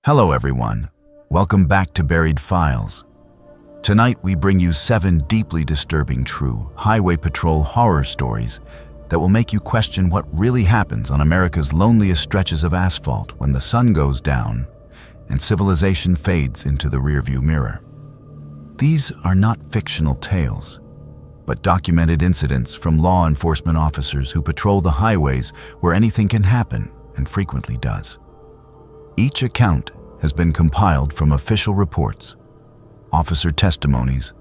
Hello everyone, welcome back to Buried Files. Tonight we bring you 7 deeply disturbing true highway patrol horror stories that will make you question what really happens on America's loneliest stretches of asphalt when the sun goes down and civilization fades into the rearview mirror. These are not fictional tales, but documented incidents from law enforcement officers who patrol the highways where anything can happen and frequently does. Each account has been compiled from official reports, officer testimonies,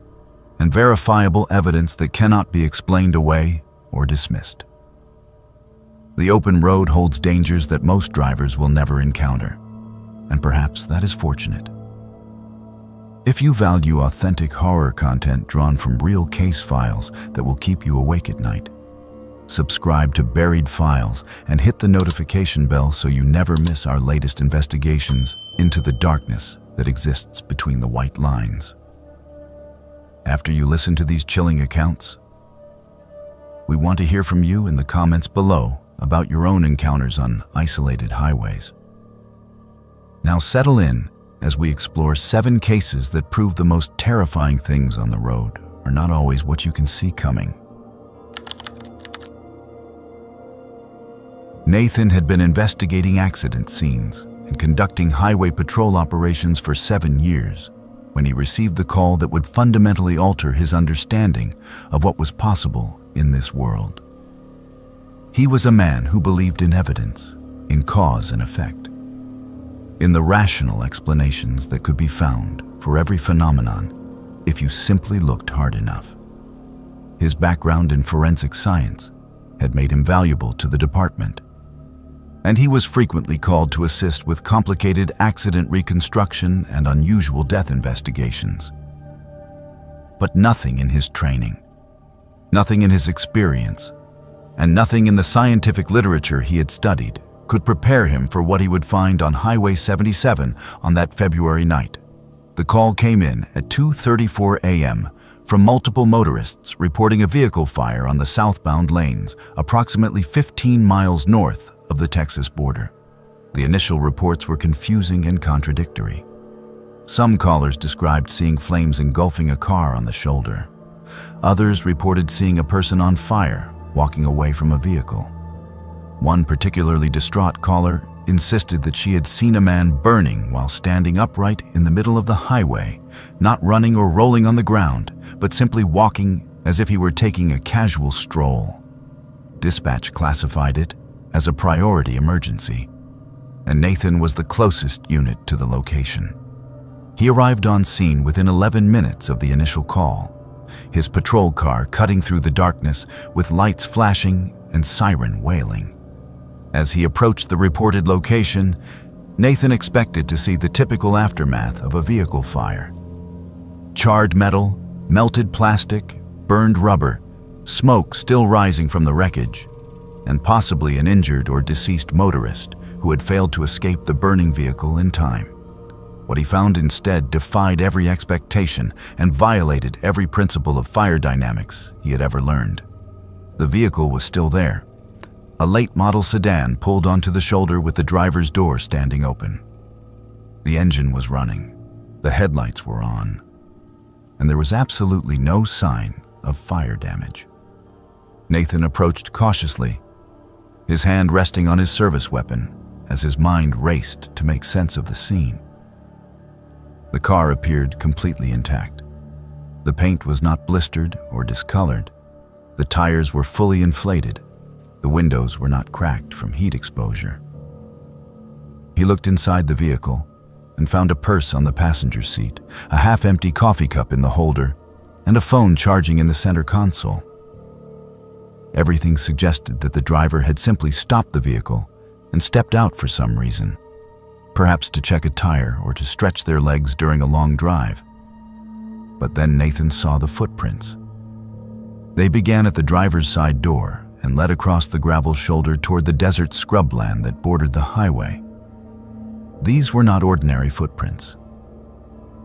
and verifiable evidence that cannot be explained away or dismissed. The open road holds dangers that most drivers will never encounter, and perhaps that is fortunate. If you value authentic horror content drawn from real case files that will keep you awake at night, subscribe to Buried Files and hit the notification bell so you never miss our latest investigations into the darkness that exists between the white lines. After you listen to these chilling accounts, we want to hear from you in the comments below about your own encounters on isolated highways. Now settle in as we explore 7 cases that prove the most terrifying things on the road are not always what you can see coming. Nathan had been investigating accident scenes and conducting highway patrol operations for 7 years when he received the call that would fundamentally alter his understanding of what was possible in this world. He was a man who believed in evidence, in cause and effect, in the rational explanations that could be found for every phenomenon if you simply looked hard enough. His background in forensic science had made him valuable to the department, and he was frequently called to assist with complicated accident reconstruction and unusual death investigations. But nothing in his training, nothing in his experience, and nothing in the scientific literature he had studied could prepare him for what he would find on Highway 77 on that February night. The call came in at 2:34 a.m. from multiple motorists reporting a vehicle fire on the southbound lanes, approximately 15 miles north of the Texas border. The initial reports were confusing and contradictory. Some callers described seeing flames engulfing a car on the shoulder. Others reported seeing a person on fire walking away from a vehicle. One particularly distraught caller insisted that she had seen a man burning while standing upright in the middle of the highway, not running or rolling on the ground, but simply walking as if he were taking a casual stroll. Dispatch classified it as a priority emergency, and Nathan was the closest unit to the location. He arrived on scene within 11 minutes of the initial call, his patrol car cutting through the darkness with lights flashing and siren wailing. As he approached the reported location, Nathan expected to see the typical aftermath of a vehicle fire. Charred metal, melted plastic, burned rubber, smoke still rising from the wreckage, and possibly an injured or deceased motorist who had failed to escape the burning vehicle in time. What he found instead defied every expectation and violated every principle of fire dynamics he had ever learned. The vehicle was still there, a late-model sedan pulled onto the shoulder with the driver's door standing open. The engine was running, the headlights were on, and there was absolutely no sign of fire damage. Nathan approached cautiously, his hand resting on his service weapon as his mind raced to make sense of the scene. The car appeared completely intact. The paint was not blistered or discolored. The tires were fully inflated. The windows were not cracked from heat exposure. He looked inside the vehicle and found a purse on the passenger seat, a half-empty coffee cup in the holder, and a phone charging in the center console. Everything suggested that the driver had simply stopped the vehicle and stepped out for some reason, perhaps to check a tire or to stretch their legs during a long drive. But then Nathan saw the footprints. They began at the driver's side door and led across the gravel shoulder toward the desert scrubland that bordered the highway. These were not ordinary footprints.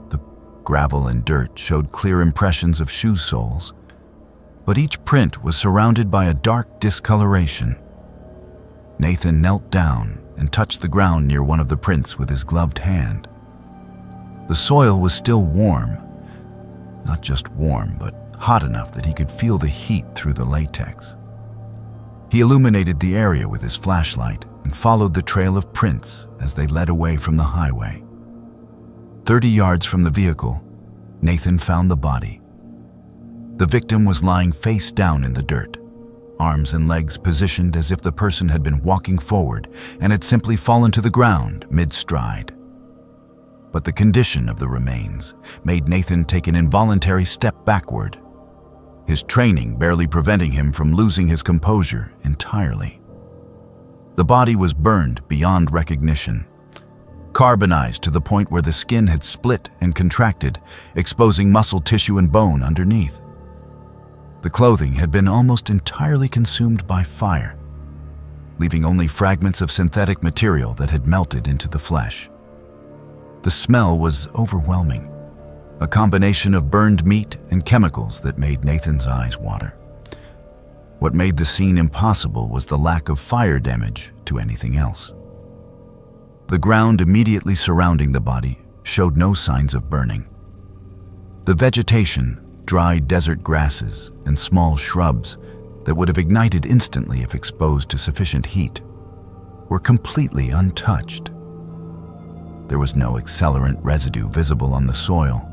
The gravel and dirt showed clear impressions of shoe soles, but each print was surrounded by a dark discoloration. Nathan knelt down and touched the ground near one of the prints with his gloved hand. The soil was still warm, not just warm, but hot enough that he could feel the heat through the latex. He illuminated the area with his flashlight and followed the trail of prints as they led away from the highway. 30 yards from the vehicle, Nathan found the body. The victim was lying face down in the dirt, arms and legs positioned as if the person had been walking forward and had simply fallen to the ground mid-stride. But the condition of the remains made Nathan take an involuntary step backward, his training barely preventing him from losing his composure entirely. The body was burned beyond recognition, carbonized to the point where the skin had split and contracted, exposing muscle tissue and bone underneath. The clothing had been almost entirely consumed by fire, leaving only fragments of synthetic material that had melted into the flesh. The smell was overwhelming, a combination of burned meat and chemicals that made Nathan's eyes water. What made the scene impossible was the lack of fire damage to anything else. The ground immediately surrounding the body showed no signs of burning. The vegetation, dry desert grasses and small shrubs that would have ignited instantly if exposed to sufficient heat, were completely untouched. There was no accelerant residue visible on the soil.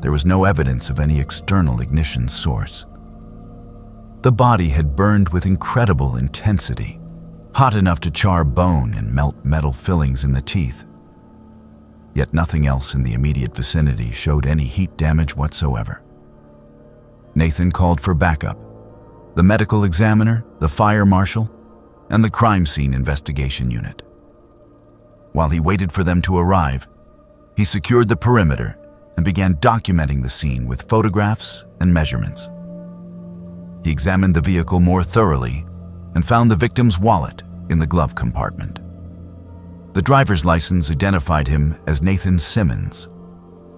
There was no evidence of any external ignition source. The body had burned with incredible intensity, hot enough to char bone and melt metal fillings in the teeth. Yet nothing else in the immediate vicinity showed any heat damage whatsoever. Nathan called for backup. The medical examiner, the fire marshal, and the crime scene investigation unit. While he waited for them to arrive, he secured the perimeter and began documenting the scene with photographs and measurements. He examined the vehicle more thoroughly and found the victim's wallet in the glove compartment. The driver's license identified him as Nathan Simmons,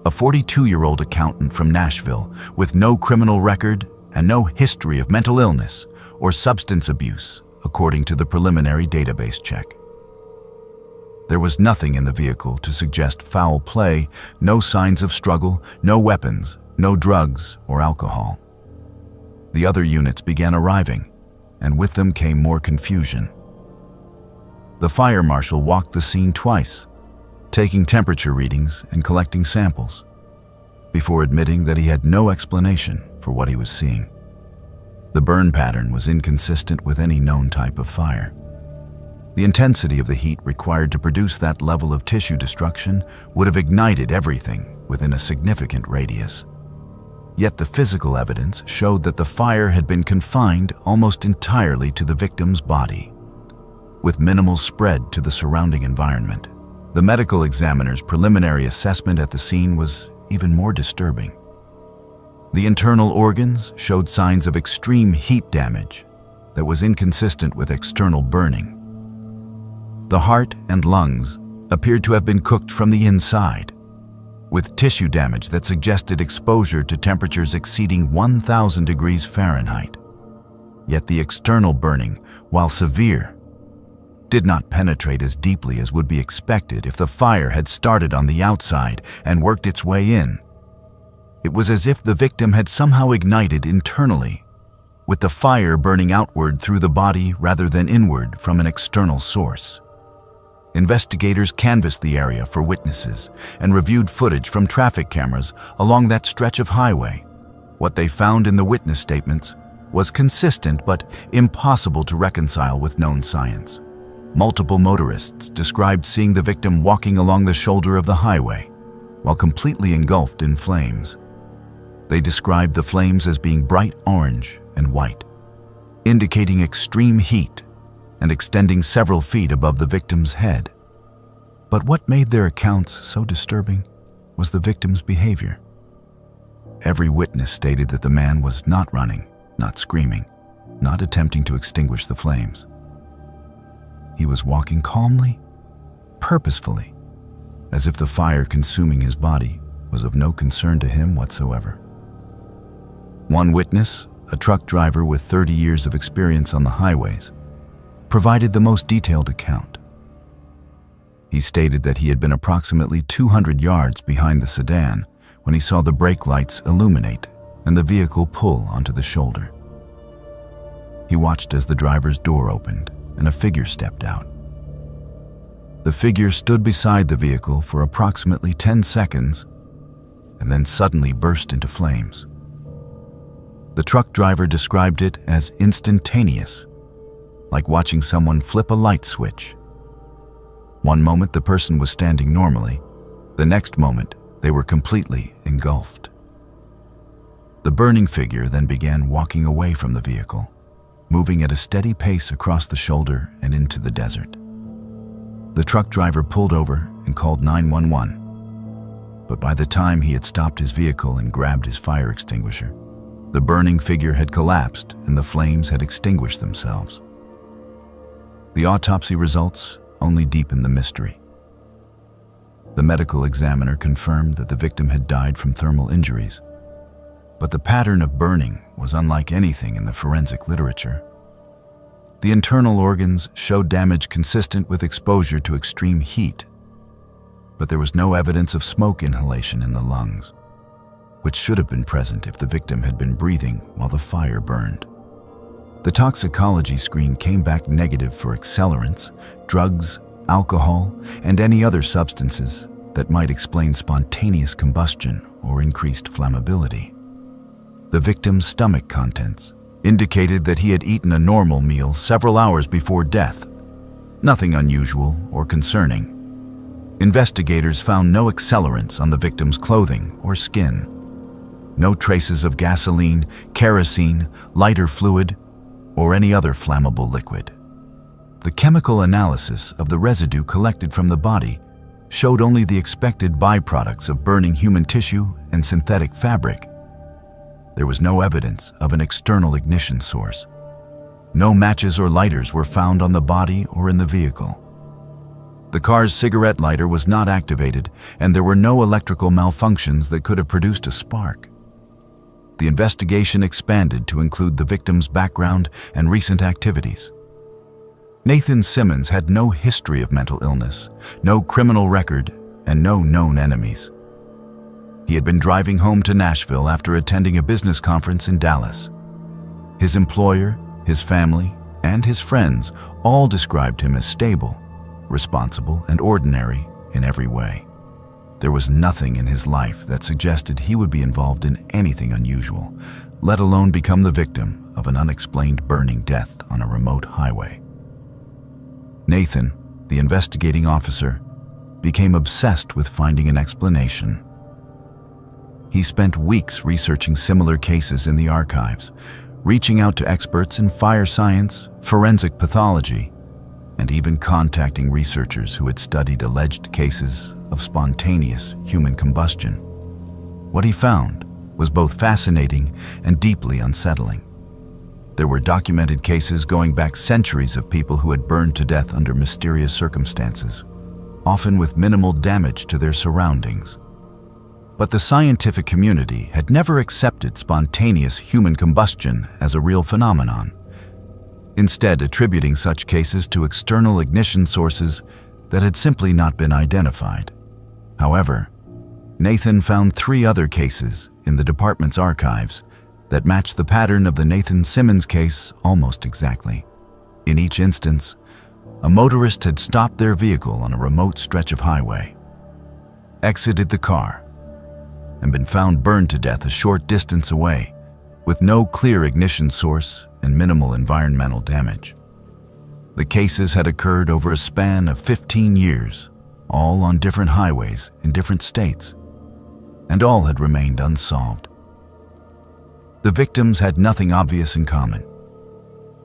a 42-year-old accountant from Nashville with no criminal record and no history of mental illness or substance abuse, according to the preliminary database check. There was nothing in the vehicle to suggest foul play, no signs of struggle, no weapons, no drugs or alcohol. The other units began arriving, and with them came more confusion. The fire marshal walked the scene twice, taking temperature readings and collecting samples, before admitting that he had no explanation for what he was seeing. The burn pattern was inconsistent with any known type of fire. The intensity of the heat required to produce that level of tissue destruction would have ignited everything within a significant radius. Yet the physical evidence showed that the fire had been confined almost entirely to the victim's body, with minimal spread to the surrounding environment. The medical examiner's preliminary assessment at the scene was even more disturbing. The internal organs showed signs of extreme heat damage that was inconsistent with external burning. The heart and lungs appeared to have been cooked from the inside, with tissue damage that suggested exposure to temperatures exceeding 1,000 degrees Fahrenheit. Yet the external burning, while severe, did not penetrate as deeply as would be expected if the fire had started on the outside and worked its way in. It was as if the victim had somehow ignited internally, with the fire burning outward through the body rather than inward from an external source. Investigators canvassed the area for witnesses and reviewed footage from traffic cameras along that stretch of highway. What they found in the witness statements was consistent but impossible to reconcile with known science. Multiple motorists described seeing the victim walking along the shoulder of the highway, while completely engulfed in flames. They described the flames as being bright orange and white, indicating extreme heat and extending several feet above the victim's head. But what made their accounts so disturbing was the victim's behavior. Every witness stated that the man was not running, not screaming, not attempting to extinguish the flames. He was walking calmly, purposefully, as if the fire consuming his body was of no concern to him whatsoever. One witness, a truck driver with 30 years of experience on the highways, provided the most detailed account. He stated that he had been approximately 200 yards behind the sedan when he saw the brake lights illuminate and the vehicle pull onto the shoulder. He watched as the driver's door opened and a figure stepped out. The figure stood beside the vehicle for approximately 10 seconds and then suddenly burst into flames. The truck driver described it as instantaneous, like watching someone flip a light switch. One moment the person was standing normally, the next moment they were completely engulfed. The burning figure then began walking away from the vehicle, moving at a steady pace across the shoulder and into the desert. The truck driver pulled over and called 911, but by the time he had stopped his vehicle and grabbed his fire extinguisher, the burning figure had collapsed and the flames had extinguished themselves. The autopsy results only deepened the mystery. The medical examiner confirmed that the victim had died from thermal injuries, but the pattern of burning was unlike anything in the forensic literature. The internal organs showed damage consistent with exposure to extreme heat, but there was no evidence of smoke inhalation in the lungs, which should have been present if the victim had been breathing while the fire burned. The toxicology screen came back negative for accelerants, drugs, alcohol, and any other substances that might explain spontaneous combustion or increased flammability. The victim's stomach contents indicated that he had eaten a normal meal several hours before death. Nothing unusual or concerning. Investigators found no accelerants on the victim's clothing or skin. No traces of gasoline, kerosene, lighter fluid, or any other flammable liquid. The chemical analysis of the residue collected from the body showed only the expected byproducts of burning human tissue and synthetic fabric. There was no evidence of an external ignition source. No matches or lighters were found on the body or in the vehicle. The car's cigarette lighter was not activated, and there were no electrical malfunctions that could have produced a spark. The investigation expanded to include the victim's background and recent activities. Nathan Simmons had no history of mental illness, no criminal record, and no known enemies. He had been driving home to Nashville after attending a business conference in Dallas. His employer, his family, and his friends all described him as stable, responsible, and ordinary in every way. There was nothing in his life that suggested he would be involved in anything unusual, let alone become the victim of an unexplained burning death on a remote highway. Nathan, the investigating officer, became obsessed with finding an explanation. He spent weeks researching similar cases in the archives, reaching out to experts in fire science, forensic pathology, and even contacting researchers who had studied alleged cases of spontaneous human combustion. What he found was both fascinating and deeply unsettling. There were documented cases going back centuries of people who had burned to death under mysterious circumstances, often with minimal damage to their surroundings. But the scientific community had never accepted spontaneous human combustion as a real phenomenon, instead attributing such cases to external ignition sources that had simply not been identified. However, Nathan found 3 other cases in the department's archives that matched the pattern of the Nathan Simmons case almost exactly. In each instance, a motorist had stopped their vehicle on a remote stretch of highway, exited the car, and been found burned to death a short distance away, with no clear ignition source and minimal environmental damage. The cases had occurred over a span of 15 years, all on different highways in different states, and all had remained unsolved. The victims had nothing obvious in common.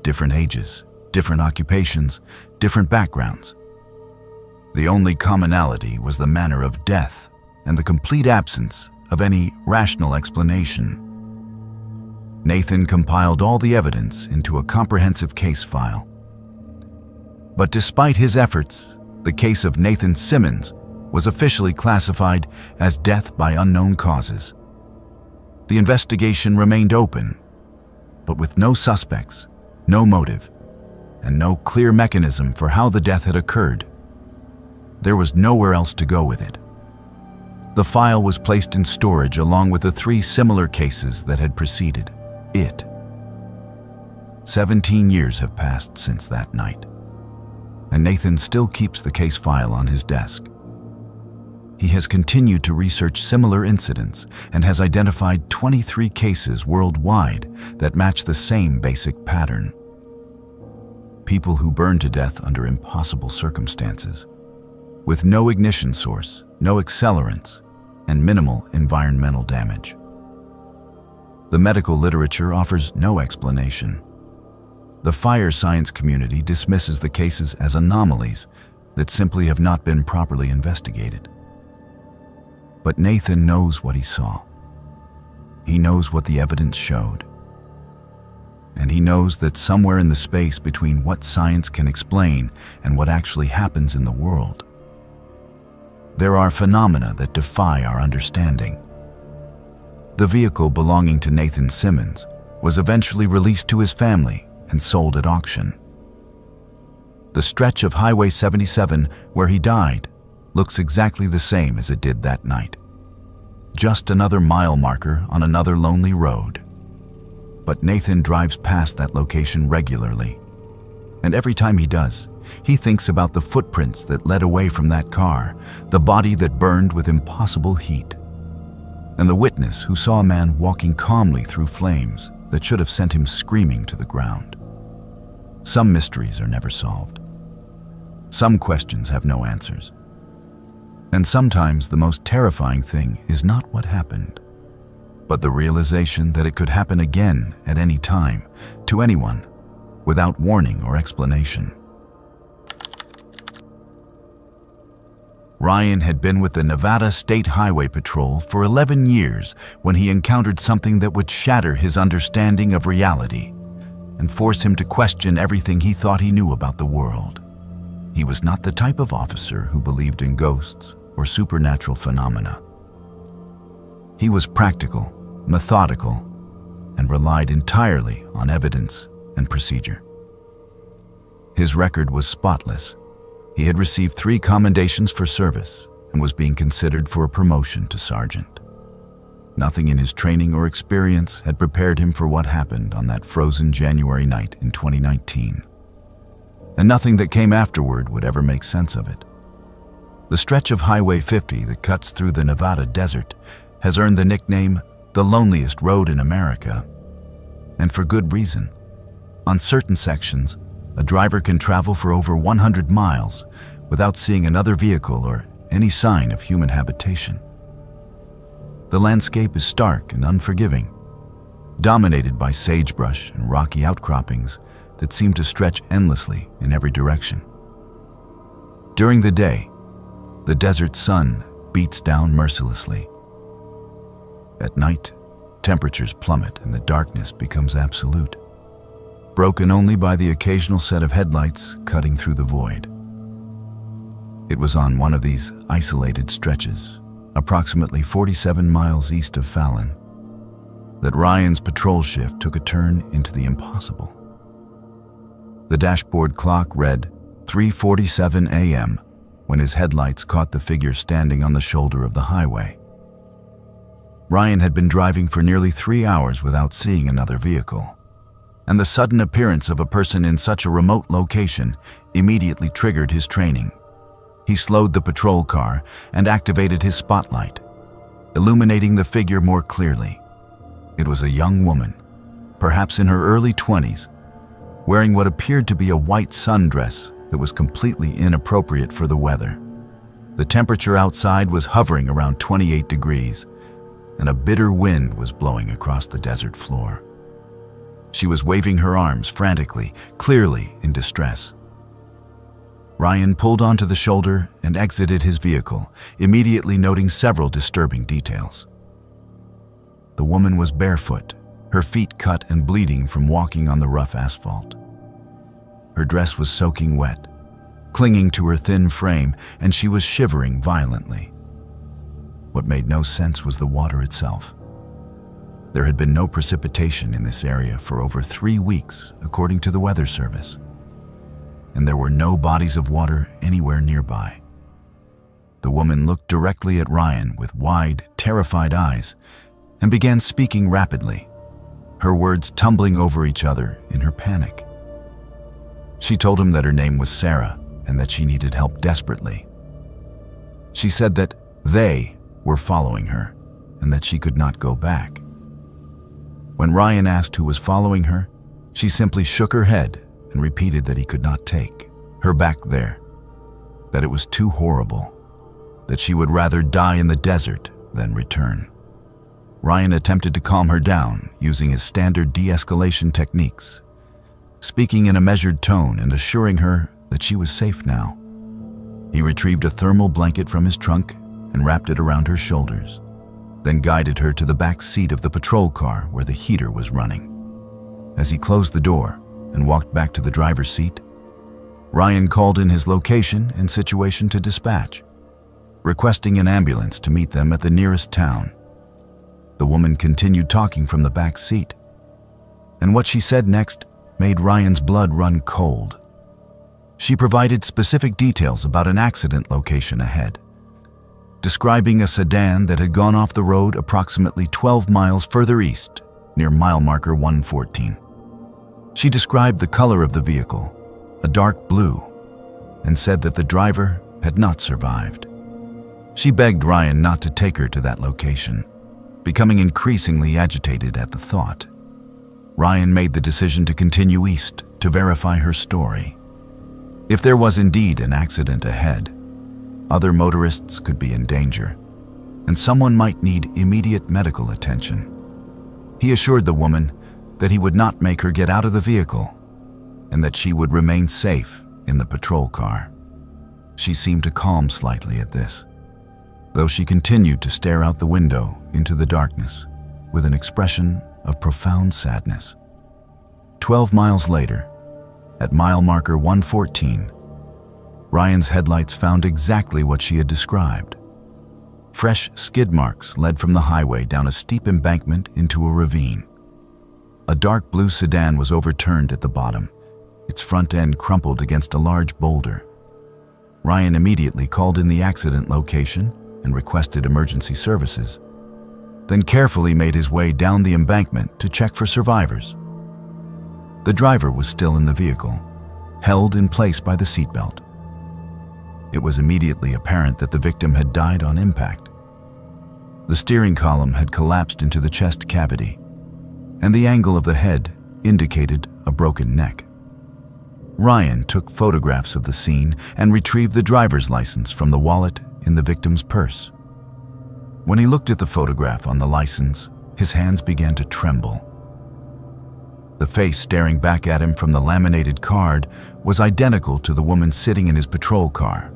Different ages, different occupations, different backgrounds. The only commonality was the manner of death and the complete absence of any rational explanation. Nathan compiled all the evidence into a comprehensive case file. But despite his efforts, the case of Nathan Simmons was officially classified as death by unknown causes. The investigation remained open, but with no suspects, no motive, and no clear mechanism for how the death had occurred. There was nowhere else to go with it. The file was placed in storage along with the 3 similar cases that had preceded it. 17 years have passed since that night, and Nathan still keeps the case file on his desk. He has continued to research similar incidents and has identified 23 cases worldwide that match the same basic pattern. People who burn to death under impossible circumstances, with no ignition source, no accelerants, and minimal environmental damage. The medical literature offers no explanation. The fire science community dismisses the cases as anomalies that simply have not been properly investigated. But Nathan knows what he saw. He knows what the evidence showed. And he knows that somewhere in the space between what science can explain and what actually happens in the world, there are phenomena that defy our understanding. The vehicle belonging to Nathan Simmons was eventually released to his family and sold at auction. The stretch of Highway 77 where he died looks exactly the same as it did that night. Just another mile marker on another lonely road. But Nathan drives past that location regularly. And every time he does, he thinks about the footprints that led away from that car, the body that burned with impossible heat, and the witness who saw a man walking calmly through flames that should have sent him screaming to the ground. Some mysteries are never solved. Some questions have no answers. And sometimes the most terrifying thing is not what happened, but the realization that it could happen again at any time, to anyone, without warning or explanation. Ryan had been with the Nevada State Highway Patrol for 11 years when he encountered something that would shatter his understanding of reality and force him to question everything he thought he knew about the world. He was not the type of officer who believed in ghosts or supernatural phenomena. He was practical, methodical, and relied entirely on evidence and procedure. His record was spotless. He had received 3 commendations for service and was being considered for a promotion to sergeant. Nothing in his training or experience had prepared him for what happened on that frozen January night in 2019. And nothing that came afterward would ever make sense of it. The stretch of Highway 50 that cuts through the Nevada desert has earned the nickname the loneliest road in America. And for good reason. On certain sections, a driver can travel for over 100 miles without seeing another vehicle or any sign of human habitation. The landscape is stark and unforgiving, dominated by sagebrush and rocky outcroppings that seem to stretch endlessly in every direction. During the day, the desert sun beats down mercilessly. At night, temperatures plummet and the darkness becomes absolute, broken only by the occasional set of headlights cutting through the void. It was on one of these isolated stretches, approximately 47 miles east of Fallon, that Ryan's patrol shift took a turn into the impossible. The dashboard clock read 3:47 a.m. when his headlights caught the figure standing on the shoulder of the highway. Ryan had been driving for nearly 3 hours without seeing another vehicle, and the sudden appearance of a person in such a remote location immediately triggered his training. He slowed the patrol car and activated his spotlight, illuminating the figure more clearly. It was a young woman, perhaps in her early 20s, wearing what appeared to be a white sundress that was completely inappropriate for the weather. The temperature outside was hovering around 28 degrees, and a bitter wind was blowing across the desert floor. She was waving her arms frantically, clearly in distress. Ryan pulled onto the shoulder and exited his vehicle, immediately noting several disturbing details. The woman was barefoot, her feet cut and bleeding from walking on the rough asphalt. Her dress was soaking wet, clinging to her thin frame, and she was shivering violently. What made no sense was the water itself. There had been no precipitation in this area for over 3 weeks, according to the Weather Service, and there were no bodies of water anywhere nearby. The woman looked directly at Ryan with wide, terrified eyes and began speaking rapidly, her words tumbling over each other in her panic. She told him that her name was Sarah and that she needed help desperately. She said that they were following her and that she could not go back. When Ryan asked who was following her, she simply shook her head and repeated that he could not take her back there, that it was too horrible, that she would rather die in the desert than return. Ryan attempted to calm her down using his standard de-escalation techniques, speaking in a measured tone and assuring her that she was safe now. He retrieved a thermal blanket from his trunk and wrapped it around her shoulders, then guided her to the back seat of the patrol car where the heater was running. As he closed the door and walked back to the driver's seat, Ryan called in his location and situation to dispatch, requesting an ambulance to meet them at the nearest town. The woman continued talking from the back seat, and what she said next made Ryan's blood run cold. She provided specific details about an accident location ahead, describing a sedan that had gone off the road approximately 12 miles further east, near mile marker 114. She described the color of the vehicle, a dark blue, and said that the driver had not survived. She begged Ryan not to take her to that location, becoming increasingly agitated at the thought. Ryan made the decision to continue east to verify her story. If there was indeed an accident ahead, other motorists could be in danger, and someone might need immediate medical attention. He assured the woman that he would not make her get out of the vehicle and that she would remain safe in the patrol car. She seemed to calm slightly at this, though she continued to stare out the window into the darkness with an expression of profound sadness. 12 miles later, at mile marker 114, Ryan's headlights found exactly what she had described. Fresh skid marks led from the highway down a steep embankment into a ravine. A dark blue sedan was overturned at the bottom, its front end crumpled against a large boulder. Ryan immediately called in the accident location and requested emergency services, then carefully made his way down the embankment to check for survivors. The driver was still in the vehicle, held in place by the seatbelt. It was immediately apparent that the victim had died on impact. The steering column had collapsed into the chest cavity, and the angle of the head indicated a broken neck. Ryan took photographs of the scene and retrieved the driver's license from the wallet in the victim's purse. When he looked at the photograph on the license, his hands began to tremble. The face staring back at him from the laminated card was identical to the woman sitting in his patrol car.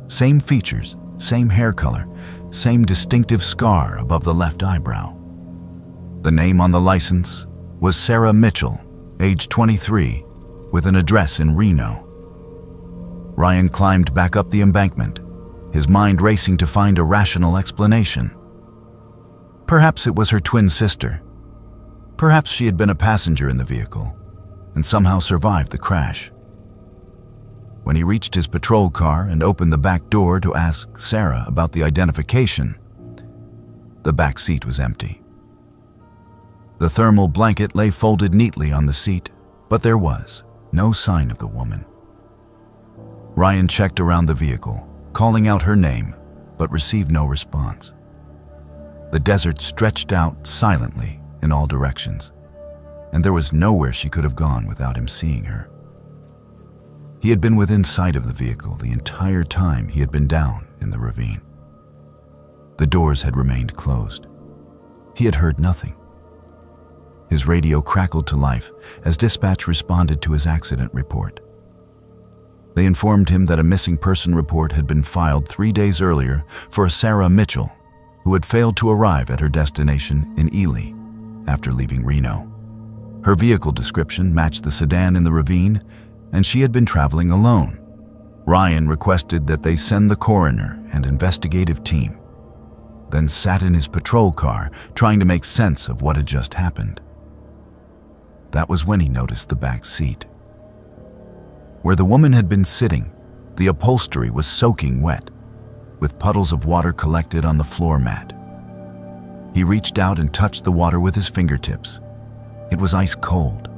Same features, same hair color, same distinctive scar above the left eyebrow. The name on the license was Sarah Mitchell, age 23, with an address in Reno. Ryan climbed back up the embankment, his mind racing to find a rational explanation. Perhaps it was her twin sister. Perhaps she had been a passenger in the vehicle and somehow survived the crash. When he reached his patrol car and opened the back door to ask Sarah about the identification, the back seat was empty. The thermal blanket lay folded neatly on the seat, but there was no sign of the woman. Ryan checked around the vehicle, calling out her name, but received no response. The desert stretched out silently in all directions, and there was nowhere she could have gone without him seeing her. He had been within sight of the vehicle the entire time he had been down in the ravine. The doors had remained closed. He had heard nothing. His radio crackled to life as dispatch responded to his accident report. They informed him that a missing person report had been filed 3 days earlier for a Sarah Mitchell, who had failed to arrive at her destination in Ely after leaving Reno. Her vehicle description matched the sedan in the ravine, and she had been traveling alone. Ryan requested that they send the coroner and investigative team, then sat in his patrol car trying to make sense of what had just happened. That was when he noticed the back seat. Where the woman had been sitting, the upholstery was soaking wet, with puddles of water collected on the floor mat. He reached out and touched the water with his fingertips. It was ice cold.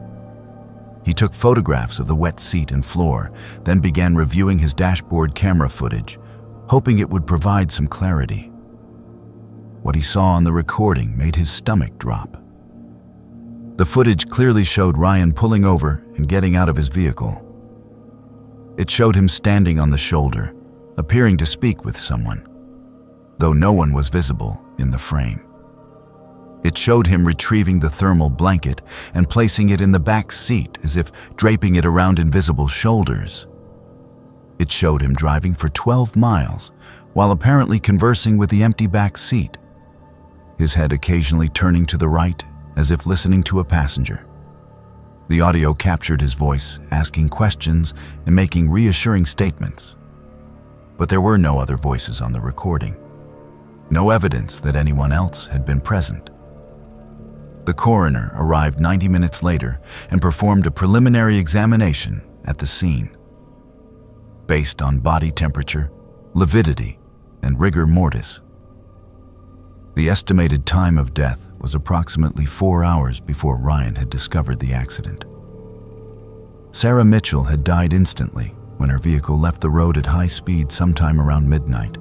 He took photographs of the wet seat and floor, then began reviewing his dashboard camera footage, hoping it would provide some clarity. What he saw on the recording made his stomach drop. The footage clearly showed Ryan pulling over and getting out of his vehicle. It showed him standing on the shoulder, appearing to speak with someone, though no one was visible in the frame. It showed him retrieving the thermal blanket and placing it in the back seat as if draping it around invisible shoulders. It showed him driving for 12 miles while apparently conversing with the empty back seat, his head occasionally turning to the right as if listening to a passenger. The audio captured his voice, asking questions and making reassuring statements. But there were no other voices on the recording. No evidence that anyone else had been present. The coroner arrived 90 minutes later and performed a preliminary examination at the scene. Based on body temperature, lividity, and rigor mortis, the estimated time of death was approximately 4 hours before Ryan had discovered the accident. Sarah Mitchell had died instantly when her vehicle left the road at high speed sometime around midnight.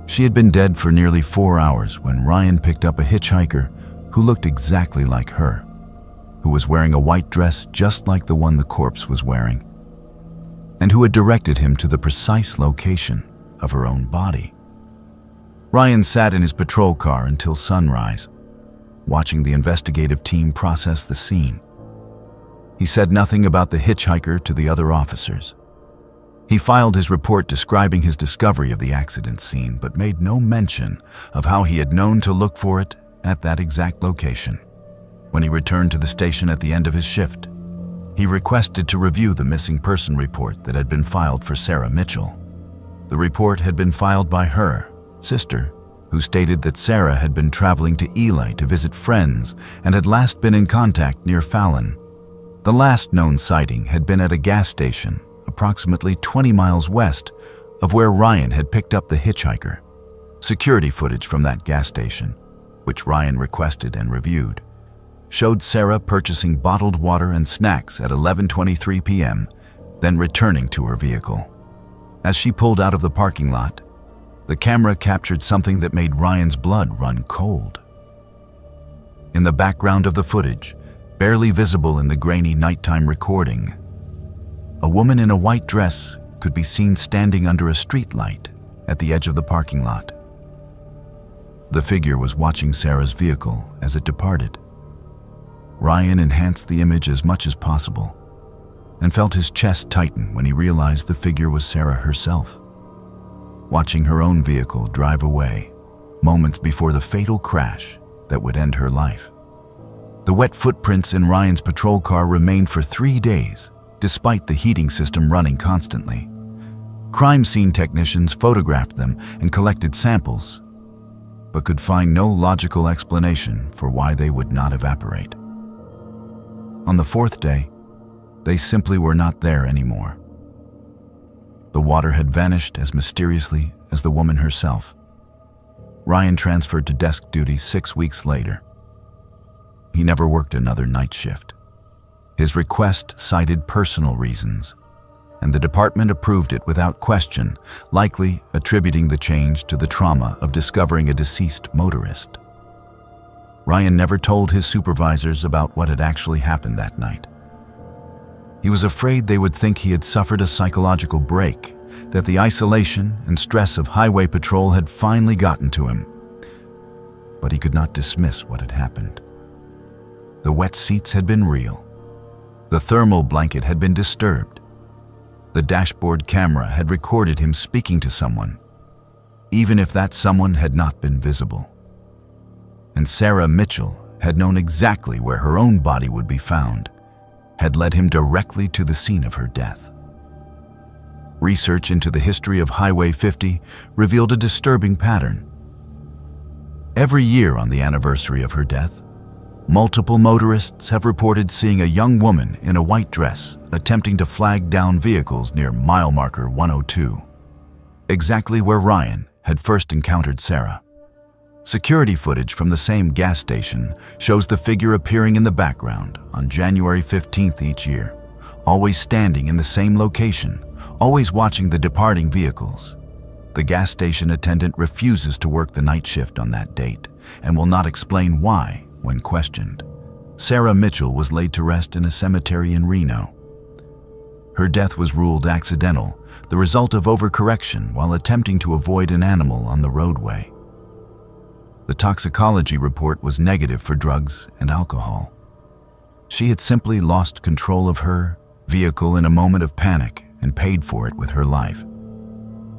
She had been dead for nearly 4 hours when Ryan picked up a hitchhiker who looked exactly like her, who was wearing a white dress just like the one the corpse was wearing, and who had directed him to the precise location of her own body. Ryan sat in his patrol car until sunrise, watching the investigative team process the scene. He said nothing about the hitchhiker to the other officers. He filed his report describing his discovery of the accident scene, but made no mention of how he had known to look for it at that exact location. When he returned to the station at the end of his shift, he requested to review the missing person report that had been filed for Sarah Mitchell. The report had been filed by her sister, who stated that Sarah had been traveling to Ely to visit friends and had last been in contact near Fallon. The last known sighting had been at a gas station approximately 20 miles west of where Ryan had picked up the hitchhiker. Security footage from that gas station, which Ryan requested and reviewed, showed Sarah purchasing bottled water and snacks at 11:23 p.m., then returning to her vehicle. As she pulled out of the parking lot, the camera captured something that made Ryan's blood run cold. In the background of the footage, barely visible in the grainy nighttime recording, a woman in a white dress could be seen standing under a street light at the edge of the parking lot. The figure was watching Sarah's vehicle as it departed. Ryan enhanced the image as much as possible and felt his chest tighten when he realized the figure was Sarah herself, watching her own vehicle drive away moments before the fatal crash that would end her life. The wet footprints in Ryan's patrol car remained for 3 days, despite the heating system running constantly. Crime scene technicians photographed them and collected samples, but could find no logical explanation for why they would not evaporate. On the 4th day, they simply were not there anymore. The water had vanished as mysteriously as the woman herself. Ryan transferred to desk duty 6 weeks later. He never worked another night shift. His request cited personal reasons, and the department approved it without question, likely attributing the change to the trauma of discovering a deceased motorist. Ryan never told his supervisors about what had actually happened that night. He was afraid they would think he had suffered a psychological break, that the isolation and stress of highway patrol had finally gotten to him. But he could not dismiss what had happened. The wet seats had been real. The thermal blanket had been disturbed. The dashboard camera had recorded him speaking to someone, even if that someone had not been visible. And Sarah Mitchell had known exactly where her own body would be found, had led him directly to the scene of her death. Research into the history of Highway 50 revealed a disturbing pattern. Every year on the anniversary of her death, multiple motorists have reported seeing a young woman in a white dress attempting to flag down vehicles near mile marker 102. exactly where Ryan had first encountered Sarah. Security footage from the same gas station shows the figure appearing in the background on January 15th each year, always standing in the same location, always watching the departing vehicles. The gas station attendant refuses to work the night shift on that date and will not explain why when questioned. Sarah Mitchell was laid to rest in a cemetery in Reno. Her death was ruled accidental, the result of overcorrection while attempting to avoid an animal on the roadway. The toxicology report was negative for drugs and alcohol. She had simply lost control of her vehicle in a moment of panic and paid for it with her life.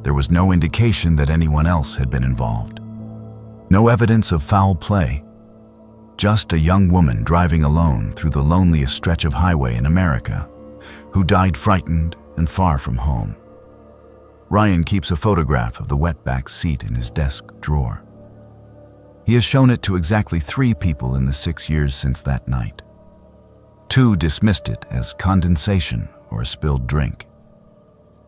There was no indication that anyone else had been involved. No evidence of foul play. Just a young woman driving alone through the loneliest stretch of highway in America, who died frightened and far from home. Ryan keeps a photograph of the wetback seat in his desk drawer. He has shown it to exactly 3 people in the 6 years since that night. 2 dismissed it as condensation or a spilled drink.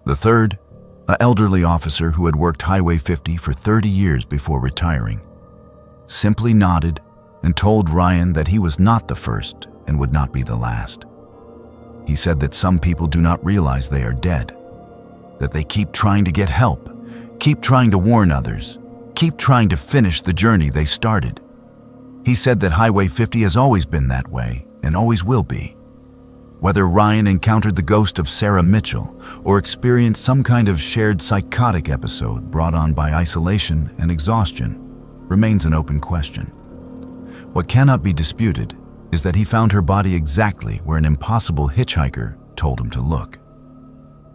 The third, an elderly officer who had worked Highway 50 for 30 years before retiring, simply nodded and told Ryan that he was not the first and would not be the last. He said that some people do not realize they are dead, that they keep trying to get help, keep trying to warn others, keep trying to finish the journey they started. He said that Highway 50 has always been that way and always will be. Whether Ryan encountered the ghost of Sarah Mitchell or experienced some kind of shared psychotic episode brought on by isolation and exhaustion remains an open question. What cannot be disputed is that he found her body exactly where an impossible hitchhiker told him to look.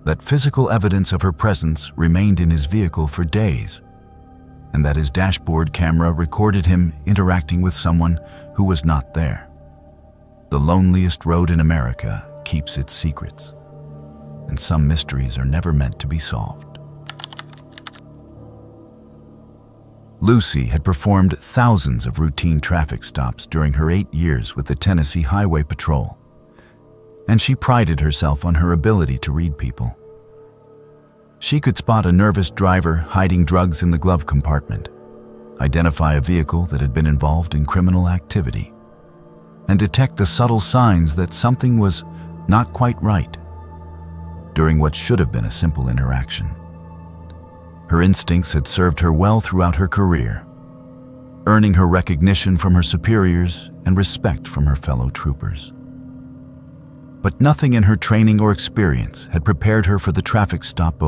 That physical evidence of her presence remained in his vehicle for days, and that his dashboard camera recorded him interacting with someone who was not there. The loneliest road in America keeps its secrets, and some mysteries are never meant to be solved. Lucy had performed thousands of routine traffic stops during her 8 years with the Tennessee Highway Patrol, and she prided herself on her ability to read people. She could spot a nervous driver hiding drugs in the glove compartment, identify a vehicle that had been involved in criminal activity, and detect the subtle signs that something was not quite right during what should have been a simple interaction. Her instincts had served her well throughout her career, earning her recognition from her superiors and respect from her fellow troopers. But nothing in her training or experience had prepared her for the traffic stop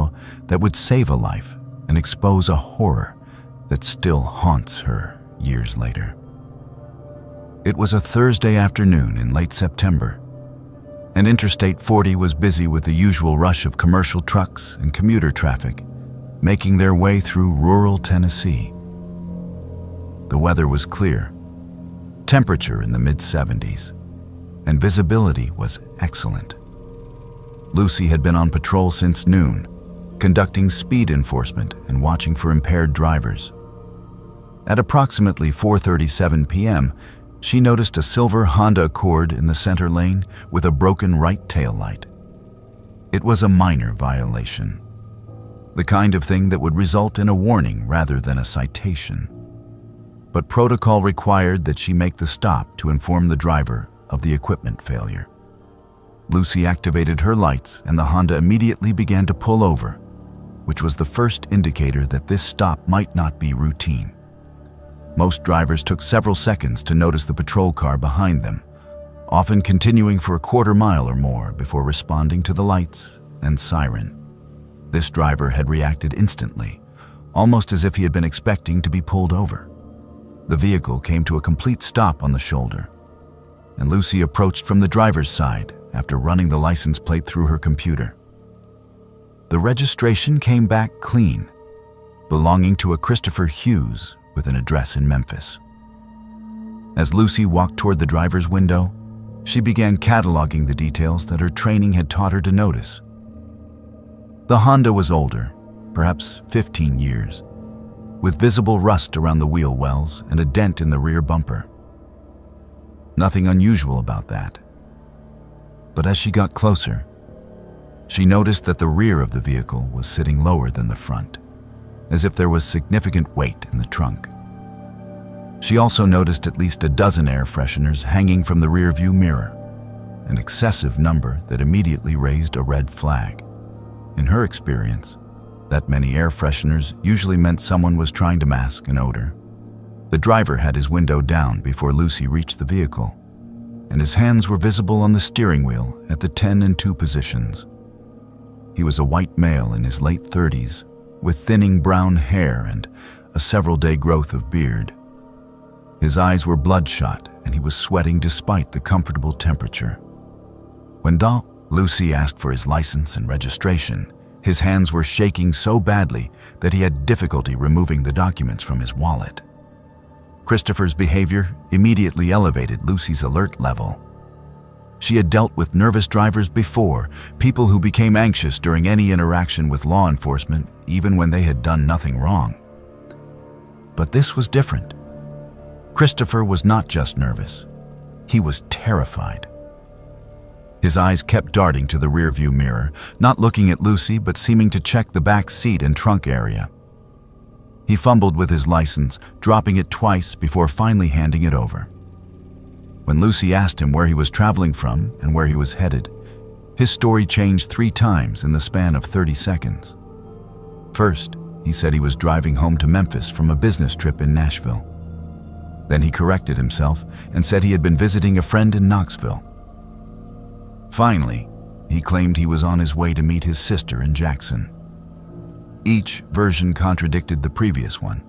that would save a life and expose a horror that still haunts her years later. It was a Thursday afternoon in late September, and Interstate 40 was busy with the usual rush of commercial trucks and commuter traffic making their way through rural Tennessee. The weather was clear, temperature in the mid-70s, and visibility was excellent. Lucy had been on patrol since noon, conducting speed enforcement and watching for impaired drivers. At approximately 4:37 p.m., she noticed a silver Honda Accord in the center lane with a broken right taillight. It was a minor violation, the kind of thing that would result in a warning rather than a citation. But protocol required that she make the stop to inform the driver of the equipment failure. Lucy activated her lights and the Honda immediately began to pull over, which was the first indicator that this stop might not be routine. Most drivers took several seconds to notice the patrol car behind them, often continuing for a quarter mile or more before responding to the lights and siren. This driver had reacted instantly, almost as if he had been expecting to be pulled over. The vehicle came to a complete stop on the shoulder, and Lucy approached from the driver's side after running the license plate through her computer. The registration came back clean, belonging to a Christopher Hughes with an address in Memphis. As Lucy walked toward the driver's window, she began cataloging the details that her training had taught her to notice. The Honda was older, perhaps 15 years, with visible rust around the wheel wells and a dent in the rear bumper. Nothing unusual about that. But as she got closer, she noticed that the rear of the vehicle was sitting lower than the front. as if there was significant weight in the trunk. She also noticed at least a dozen air fresheners hanging from the rearview mirror, an excessive number that immediately raised a red flag. In her experience, that many air fresheners usually meant someone was trying to mask an odor. The driver had his window down before Lucy reached the vehicle, and his hands were visible on the steering wheel at the 10 and 2 positions. He was a white male in his late 30s, with thinning brown hair and a several-day growth of beard. His eyes were bloodshot, and he was sweating despite the comfortable temperature. When Lucy asked for his license and registration, his hands were shaking so badly that he had difficulty removing the documents from his wallet. Christopher's behavior immediately elevated Lucy's alert level. She had dealt with nervous drivers before, people who became anxious during any interaction with law enforcement, even when they had done nothing wrong. But this was different. Christopher was not just nervous. He was terrified. His eyes kept darting to the rearview mirror, not looking at Lucy but seeming to check the back seat and trunk area. He fumbled with his license, dropping it twice before finally handing it over. When Lucy asked him where he was traveling from and where he was headed, his story changed 3 times in the span of 30 seconds. First, he said he was driving home to Memphis from a business trip in Nashville. Then he corrected himself and said he had been visiting a friend in Knoxville. Finally, he claimed he was on his way to meet his sister in Jackson. Each version contradicted the previous one,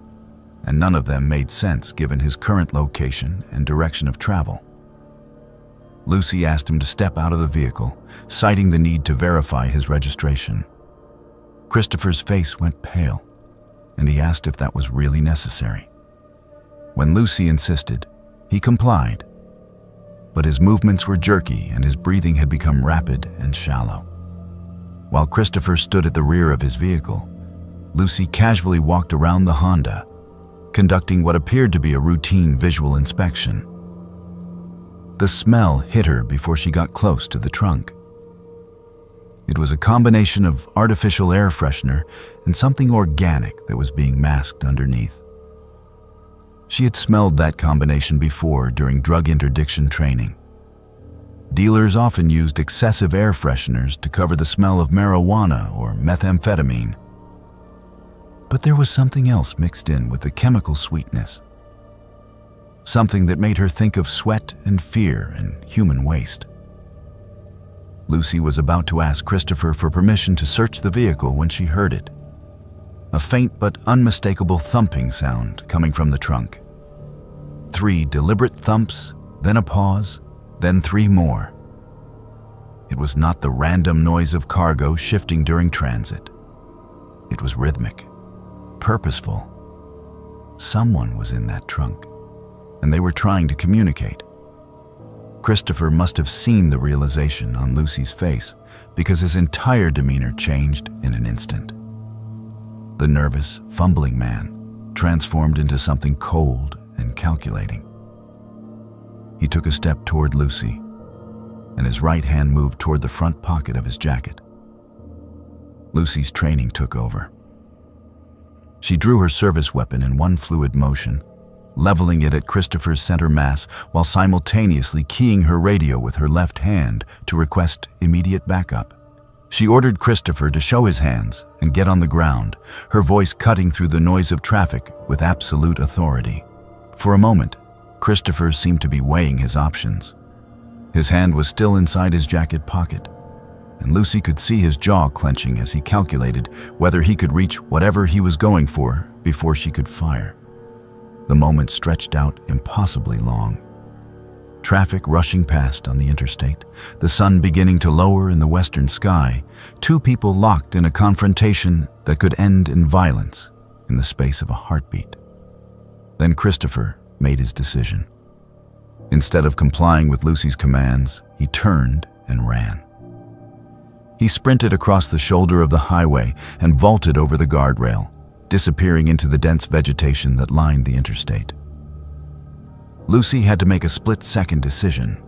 and none of them made sense given his current location and direction of travel. Lucy asked him to step out of the vehicle, citing the need to verify his registration. Christopher's face went pale, and he asked if that was really necessary. When Lucy insisted, he complied, but his movements were jerky and his breathing had become rapid and shallow. While Christopher stood at the rear of his vehicle, Lucy casually walked around the Honda, conducting what appeared to be a routine visual inspection. The smell hit her before she got close to the trunk. It was a combination of artificial air freshener and something organic that was being masked underneath. She had smelled that combination before during drug interdiction training. Dealers often used excessive air fresheners to cover the smell of marijuana or methamphetamine. But there was something else mixed in with the chemical sweetness. Something that made her think of sweat and fear and human waste. Lucy was about to ask Christopher for permission to search the vehicle when she heard it. A faint but unmistakable thumping sound coming from the trunk. 3 deliberate thumps, then a pause, then 3 more. It was not the random noise of cargo shifting during transit. It was rhythmic, purposeful. Someone was in that trunk, and they were trying to communicate. Christopher must have seen the realization on Lucy's face because his entire demeanor changed in an instant. The nervous, fumbling man transformed into something cold and calculating. He took a step toward Lucy, and his right hand moved toward the front pocket of his jacket. Lucy's training took over. She drew her service weapon in one fluid motion, leveling it at Christopher's center mass while simultaneously keying her radio with her left hand to request immediate backup. She ordered Christopher to show his hands and get on the ground, her voice cutting through the noise of traffic with absolute authority. For a moment, Christopher seemed to be weighing his options. His hand was still inside his jacket pocket, and Lucy could see his jaw clenching as he calculated whether he could reach whatever he was going for before she could fire. The moment stretched out impossibly long. Traffic rushing past on the interstate, the sun beginning to lower in the western sky, 2 people locked in a confrontation that could end in violence in the space of a heartbeat. Then Christopher made his decision. Instead of complying with Lucy's commands, he turned and ran. He sprinted across the shoulder of the highway and vaulted over the guardrail, disappearing into the dense vegetation that lined the interstate. Lucy had to make a split-second decision.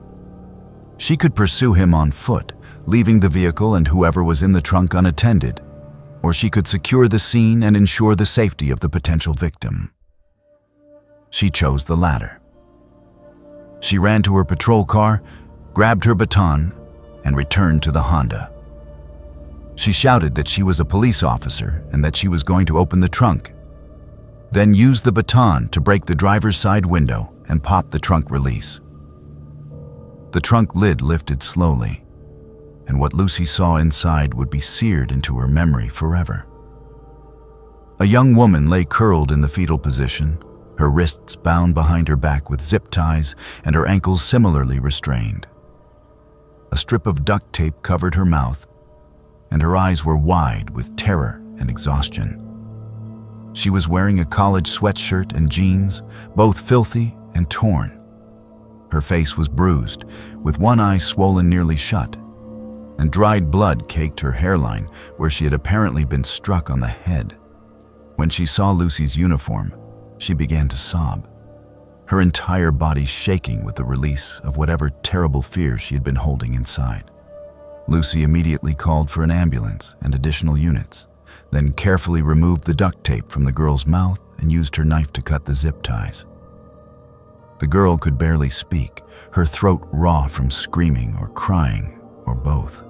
She could pursue him on foot, leaving the vehicle and whoever was in the trunk unattended, or she could secure the scene and ensure the safety of the potential victim. She chose the latter. She ran to her patrol car, grabbed her baton, and returned to the Honda. She shouted that she was a police officer and that she was going to open the trunk, then used the baton to break the driver's side window and pop the trunk release. The trunk lid lifted slowly, and what Lucy saw inside would be seared into her memory forever. A young woman lay curled in the fetal position, her wrists bound behind her back with zip ties and her ankles similarly restrained. A strip of duct tape covered her mouth, and her eyes were wide with terror and exhaustion. She was wearing a college sweatshirt and jeans, both filthy and torn. Her face was bruised, with one eye swollen nearly shut, and dried blood caked her hairline where she had apparently been struck on the head. When she saw Lucy's uniform, she began to sob, her entire body shaking with the release of whatever terrible fear she had been holding inside. Lucy immediately called for an ambulance and additional units, then carefully removed the duct tape from the girl's mouth and used her knife to cut the zip ties. The girl could barely speak, her throat raw from screaming or crying, or both.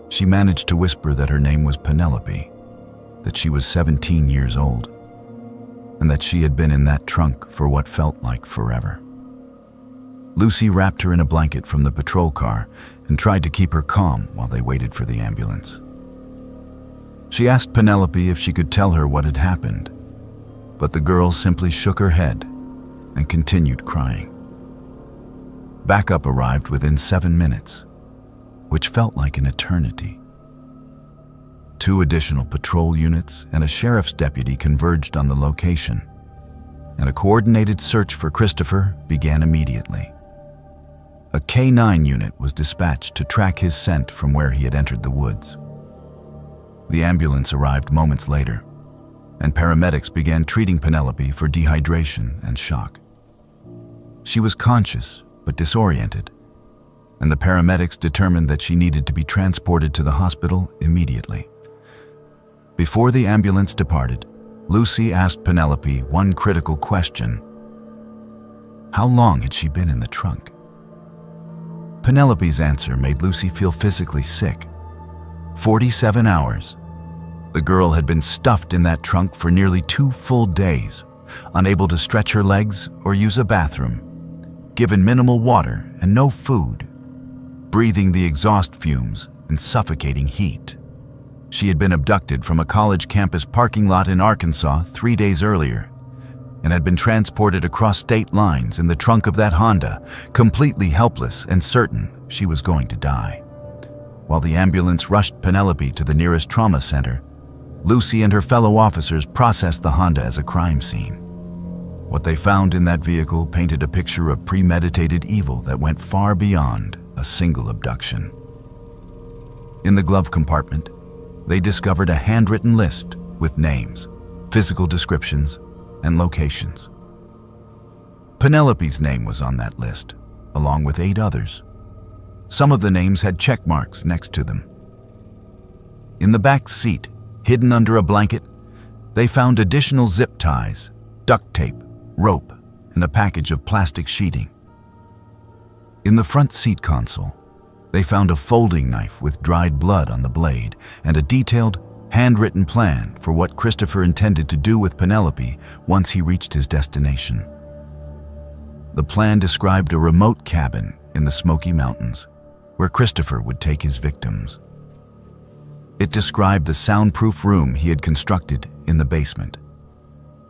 She managed to whisper that her name was Penelope, that she was 17 years old, and that she had been in that trunk for what felt like forever. Lucy wrapped her in a blanket from the patrol car and tried to keep her calm while they waited for the ambulance. She asked Penelope if she could tell her what had happened, but the girl simply shook her head and continued crying. Backup arrived within 7 minutes, which felt like an eternity. 2 additional patrol units and a sheriff's deputy converged on the location, and a coordinated search for Christopher began immediately. A K-9 unit was dispatched to track his scent from where he had entered the woods. The ambulance arrived moments later, and paramedics began treating Penelope for dehydration and shock. She was conscious but disoriented, and the paramedics determined that she needed to be transported to the hospital immediately. Before the ambulance departed, Lucy asked Penelope one critical question. How long had she been in the trunk? Penelope's answer made Lucy feel physically sick. 47 hours. The girl had been stuffed in that trunk for nearly 2 full days, unable to stretch her legs or use a bathroom, given minimal water and no food, breathing the exhaust fumes and suffocating heat. She had been abducted from a college campus parking lot in Arkansas 3 days earlier and had been transported across state lines in the trunk of that Honda, completely helpless and certain she was going to die. While the ambulance rushed Penelope to the nearest trauma center, Lucy and her fellow officers processed the Honda as a crime scene. What they found in that vehicle painted a picture of premeditated evil that went far beyond a single abduction. In the glove compartment, they discovered a handwritten list with names, physical descriptions, and locations. Penelope's name was on that list, along with 8 others. Some of the names had check marks next to them. In the back seat, hidden under a blanket, they found additional zip ties, duct tape, rope, and a package of plastic sheeting. In the front seat console, they found a folding knife with dried blood on the blade and a detailed, handwritten plan for what Christopher intended to do with Penelope once he reached his destination. The plan described a remote cabin in the Smoky Mountains where Christopher would take his victims. It described the soundproof room he had constructed in the basement.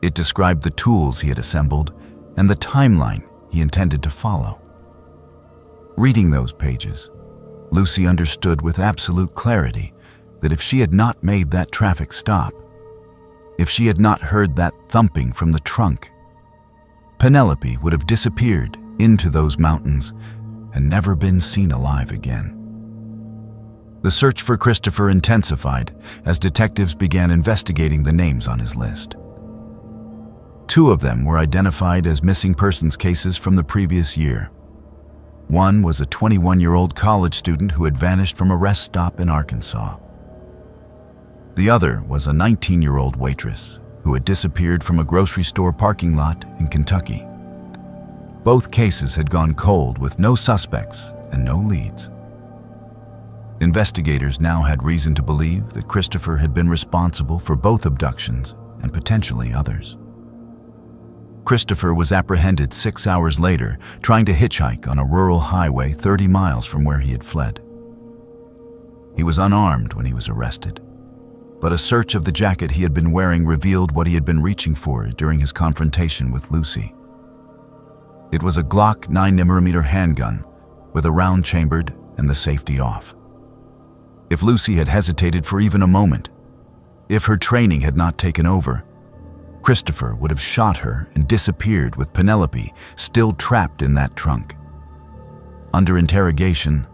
It described the tools he had assembled and the timeline he intended to follow. Reading those pages, Lucy understood with absolute clarity that if she had not made that traffic stop, if she had not heard that thumping from the trunk, Penelope would have disappeared into those mountains and never been seen alive again. The search for Christopher intensified as detectives began investigating the names on his list. 2 of them were identified as missing persons cases from the previous year. One was a 21-year-old college student who had vanished from a rest stop in Arkansas. The other was a 19-year-old waitress who had disappeared from a grocery store parking lot in Kentucky. Both cases had gone cold with no suspects and no leads. Investigators now had reason to believe that Christopher had been responsible for both abductions and potentially others. Christopher was apprehended 6 hours later, trying to hitchhike on a rural highway 30 miles from where he had fled. He was unarmed when he was arrested, but a search of the jacket he had been wearing revealed what he had been reaching for during his confrontation with Lucy. It was a Glock 9mm handgun with a round chambered and the safety off. If Lucy had hesitated for even a moment, if her training had not taken over, Christopher would have shot her and disappeared with Penelope still trapped in that trunk. Under interrogation,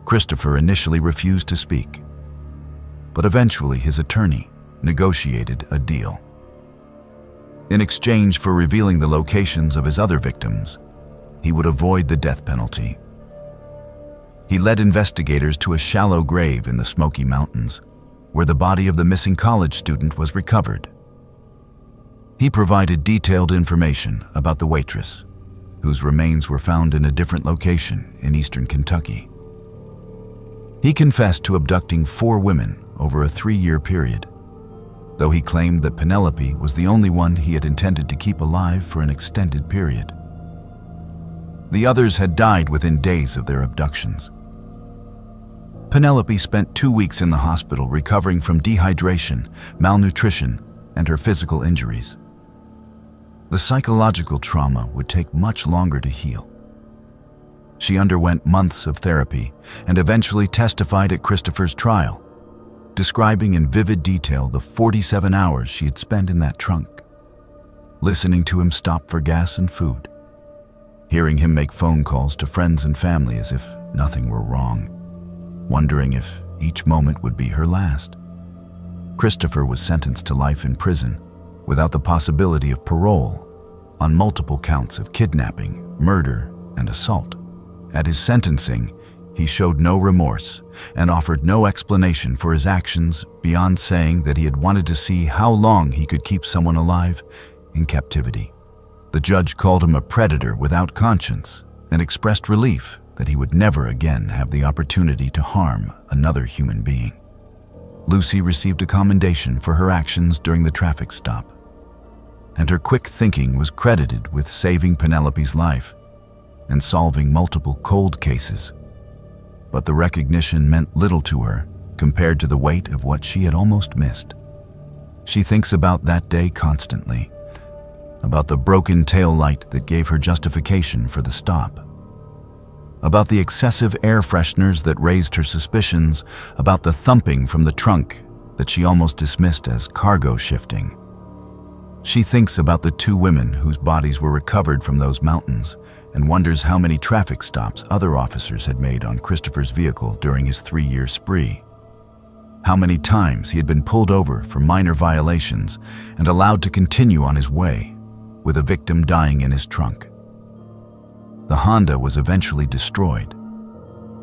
Christopher initially refused to speak, but eventually his attorney negotiated a deal. In exchange for revealing the locations of his other victims, he would avoid the death penalty. He led investigators to a shallow grave in the Smoky Mountains, where the body of the missing college student was recovered. He provided detailed information about the waitress, whose remains were found in a different location in eastern Kentucky. He confessed to abducting 4 women over a 3-year period, though he claimed that Penelope was the only one he had intended to keep alive for an extended period. The others had died within days of their abductions. Penelope spent 2 weeks in the hospital recovering from dehydration, malnutrition, and her physical injuries. The psychological trauma would take much longer to heal. She underwent months of therapy and eventually testified at Christopher's trial, describing in vivid detail the 47 hours she had spent in that trunk, listening to him stop for gas and food, hearing him make phone calls to friends and family as if nothing were wrong, wondering if each moment would be her last. Christopher was sentenced to life in prison without the possibility of parole on multiple counts of kidnapping, murder, and assault. At his sentencing, he showed no remorse and offered no explanation for his actions beyond saying that he had wanted to see how long he could keep someone alive in captivity. The judge called him a predator without conscience and expressed relief that he would never again have the opportunity to harm another human being. Lucy received a commendation for her actions during the traffic stop, and her quick thinking was credited with saving Penelope's life and solving multiple cold cases. But the recognition meant little to her compared to the weight of what she had almost missed. She thinks about that day constantly, about the broken taillight that gave her justification for the stop, about the excessive air fresheners that raised her suspicions, about the thumping from the trunk that she almost dismissed as cargo shifting. She thinks about the 2 women whose bodies were recovered from those mountains and wonders how many traffic stops other officers had made on Christopher's vehicle during his 3-year spree. How many times he had been pulled over for minor violations and allowed to continue on his way, with a victim dying in his trunk. The Honda was eventually destroyed,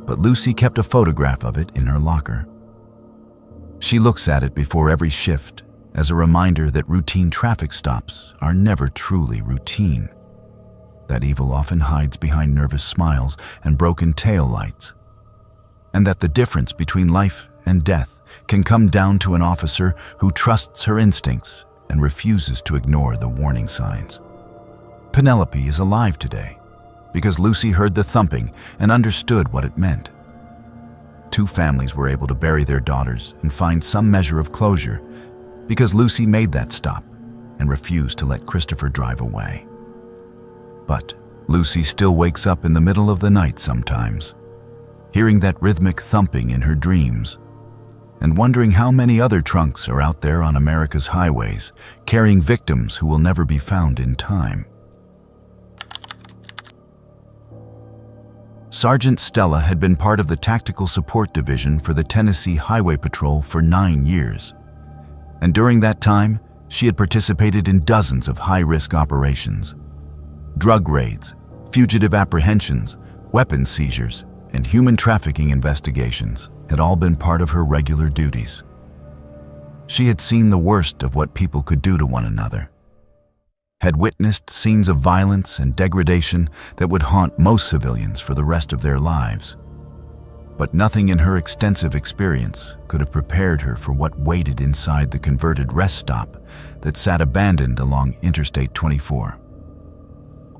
but Lucy kept a photograph of it in her locker. She looks at it before every shift as a reminder that routine traffic stops are never truly routine, that evil often hides behind nervous smiles and broken taillights, and that the difference between life and death can come down to an officer who trusts her instincts and refuses to ignore the warning signs. Penelope is alive today because Lucy heard the thumping and understood what it meant. 2 families were able to bury their daughters and find some measure of closure because Lucy made that stop and refused to let Christopher drive away. But Lucy still wakes up in the middle of the night sometimes, hearing that rhythmic thumping in her dreams, and wondering how many other trunks are out there on America's highways, carrying victims who will never be found in time. Sergeant Stella had been part of the Tactical Support Division for the Tennessee Highway Patrol for 9 years, and during that time, she had participated in dozens of high-risk operations. Drug raids, fugitive apprehensions, weapons seizures, and human trafficking investigations had all been part of her regular duties. She had seen the worst of what people could do to one another, had witnessed scenes of violence and degradation that would haunt most civilians for the rest of their lives. But nothing in her extensive experience could have prepared her for what waited inside the converted rest stop that sat abandoned along Interstate 24,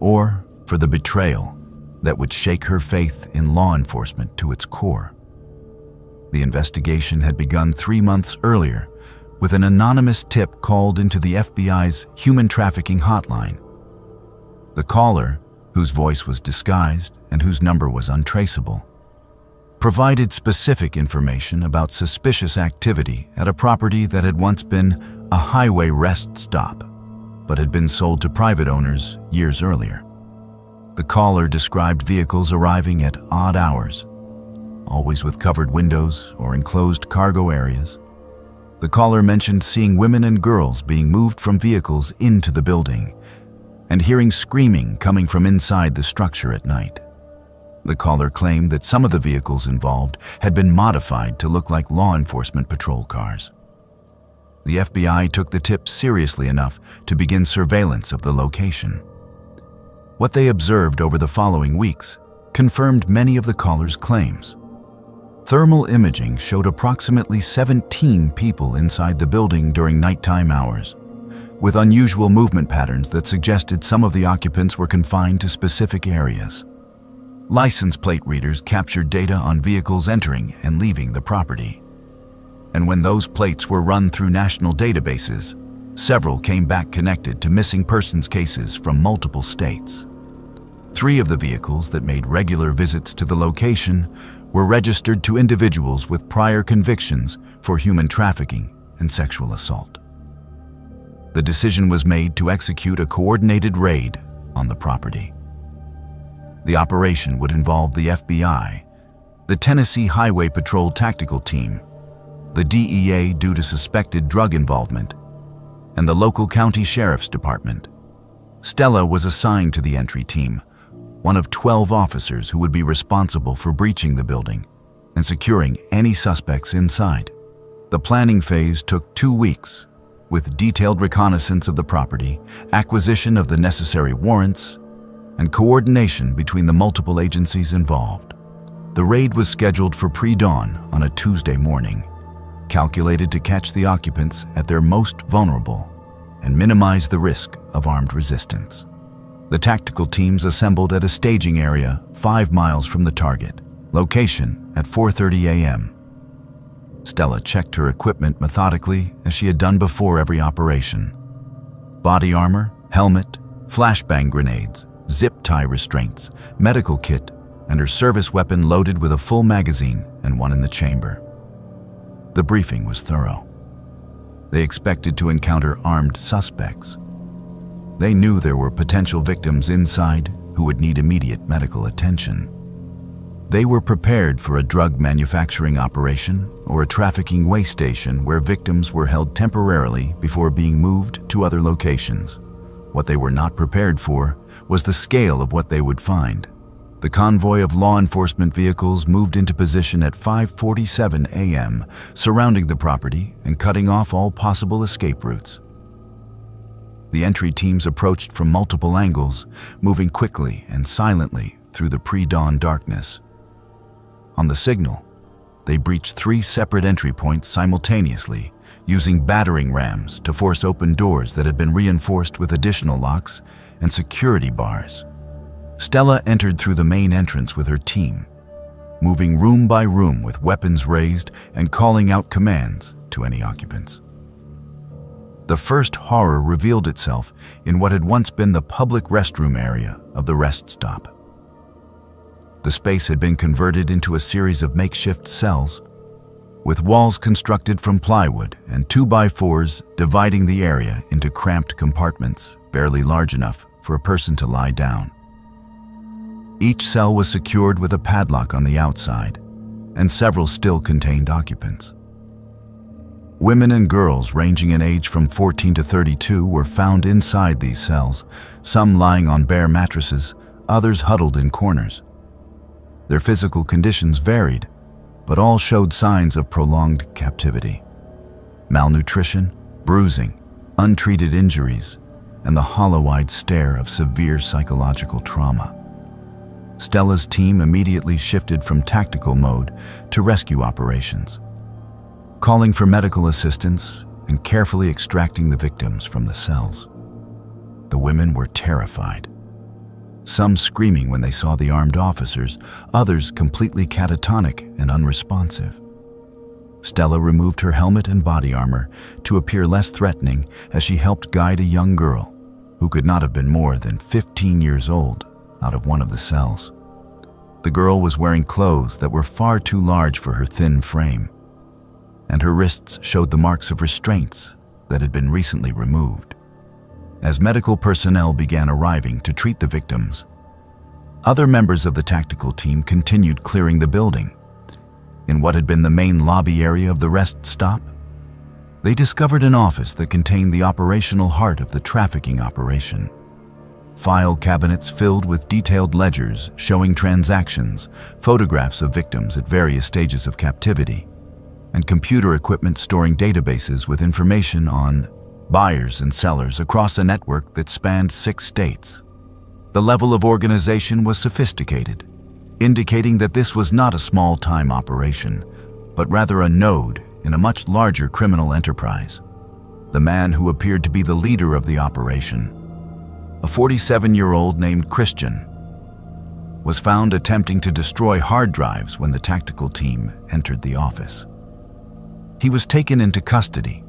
or for the betrayal that would shake her faith in law enforcement to its core. The investigation had begun 3 months earlier with an anonymous tip called into the FBI's human trafficking hotline. The caller, whose voice was disguised and whose number was untraceable, provided specific information about suspicious activity at a property that had once been a highway rest stop, but had been sold to private owners years earlier. The caller described vehicles arriving at odd hours, always with covered windows or enclosed cargo areas. The caller mentioned seeing women and girls being moved from vehicles into the building and hearing screaming coming from inside the structure at night. The caller claimed that some of the vehicles involved had been modified to look like law enforcement patrol cars. The FBI took the tip seriously enough to begin surveillance of the location. What they observed over the following weeks confirmed many of the caller's claims. Thermal imaging showed approximately 17 people inside the building during nighttime hours, with unusual movement patterns that suggested some of the occupants were confined to specific areas. License plate readers captured data on vehicles entering and leaving the property. And when those plates were run through national databases, several came back connected to missing persons cases from multiple states. 3 of the vehicles that made regular visits to the location were registered to individuals with prior convictions for human trafficking and sexual assault. The decision was made to execute a coordinated raid on the property. The operation would involve the FBI, the Tennessee Highway Patrol Tactical Team, the DEA due to suspected drug involvement, and the local county sheriff's department. Stella was assigned to the entry team, one of 12 officers who would be responsible for breaching the building and securing any suspects inside. The planning phase took 2 weeks, with detailed reconnaissance of the property, acquisition of the necessary warrants, and coordination between the multiple agencies involved. The raid was scheduled for pre-dawn on a Tuesday morning, calculated to catch the occupants at their most vulnerable and minimize the risk of armed resistance. The tactical teams assembled at a staging area 5 miles from the target, location at 4:30 a.m. Stella checked her equipment methodically as she had done before every operation. Body armor, helmet, flashbang grenades, zip tie restraints, medical kit, and her service weapon loaded with a full magazine and one in the chamber. The briefing was thorough. They expected to encounter armed suspects. They knew there were potential victims inside who would need immediate medical attention. They were prepared for a drug manufacturing operation or a trafficking way station where victims were held temporarily before being moved to other locations. What they were not prepared for was the scale of what they would find. The convoy of law enforcement vehicles moved into position at 5:47 a.m., surrounding the property and cutting off all possible escape routes. The entry teams approached from multiple angles, moving quickly and silently through the pre-dawn darkness. On the signal, they breached 3 separate entry points simultaneously, using battering rams to force open doors that had been reinforced with additional locks and security bars. Stella entered through the main entrance with her team, moving room by room with weapons raised and calling out commands to any occupants. The first horror revealed itself in what had once been the public restroom area of the rest stop. The space had been converted into a series of makeshift cells, with walls constructed from plywood and 2x4s dividing the area into cramped compartments barely large enough for a person to lie down. Each cell was secured with a padlock on the outside, and several still contained occupants. Women and girls ranging in age from 14 to 32 were found inside these cells, some lying on bare mattresses, others huddled in corners. Their physical conditions varied, but all showed signs of prolonged captivity. malnutrition, bruising, untreated injuries, and the hollow-eyed stare of severe psychological trauma. Stella's team immediately shifted from tactical mode to rescue operations, calling for medical assistance and carefully extracting the victims from the cells. The women were terrified, some screaming when they saw the armed officers, others completely catatonic and unresponsive. Stella removed her helmet and body armor to appear less threatening as she helped guide a young girl, who could not have been more than 15 years old, out of one of the cells. The girl was wearing clothes that were far too large for her thin frame, and her wrists showed the marks of restraints that had been recently removed. As medical personnel began arriving to treat the victims, other members of the tactical team continued clearing the building. In what had been the main lobby area of the rest stop, they discovered an office that contained the operational heart of the trafficking operation. File cabinets filled with detailed ledgers showing transactions, photographs of victims at various stages of captivity, and computer equipment storing databases with information on buyers and sellers across a network that spanned 6 states. The level of organization was sophisticated, indicating that this was not a small-time operation, but rather a node in a much larger criminal enterprise. The man who appeared to be the leader of the operation, a 47-year-old named Christian, was found attempting to destroy hard drives when the tactical team entered the office. He was taken into custody,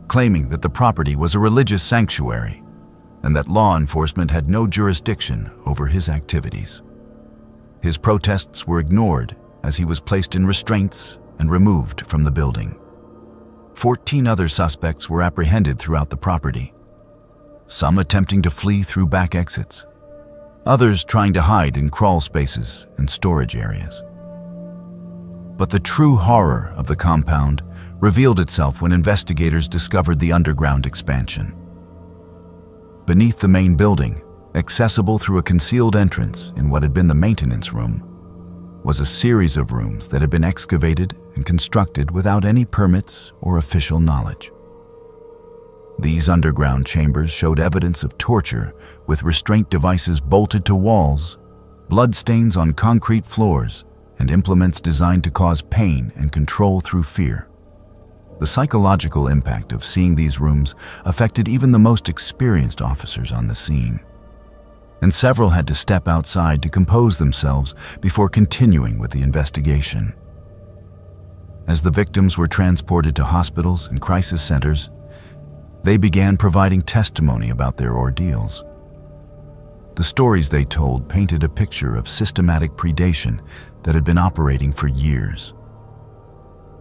claiming that the property was a religious sanctuary and that law enforcement had no jurisdiction over his activities. His protests were ignored as he was placed in restraints and removed from the building. 14 other suspects were apprehended throughout the property, some attempting to flee through back exits, others trying to hide in crawl spaces and storage areas. But the true horror of the compound revealed itself when investigators discovered the underground expansion. Beneath the main building, accessible through a concealed entrance in what had been the maintenance room, was a series of rooms that had been excavated and constructed without any permits or official knowledge. These underground chambers showed evidence of torture, with restraint devices bolted to walls, bloodstains on concrete floors, and implements designed to cause pain and control through fear. The psychological impact of seeing these rooms affected even the most experienced officers on the scene, and several had to step outside to compose themselves before continuing with the investigation. As the victims were transported to hospitals and crisis centers, they began providing testimony about their ordeals. The stories they told painted a picture of systematic predation that had been operating for years.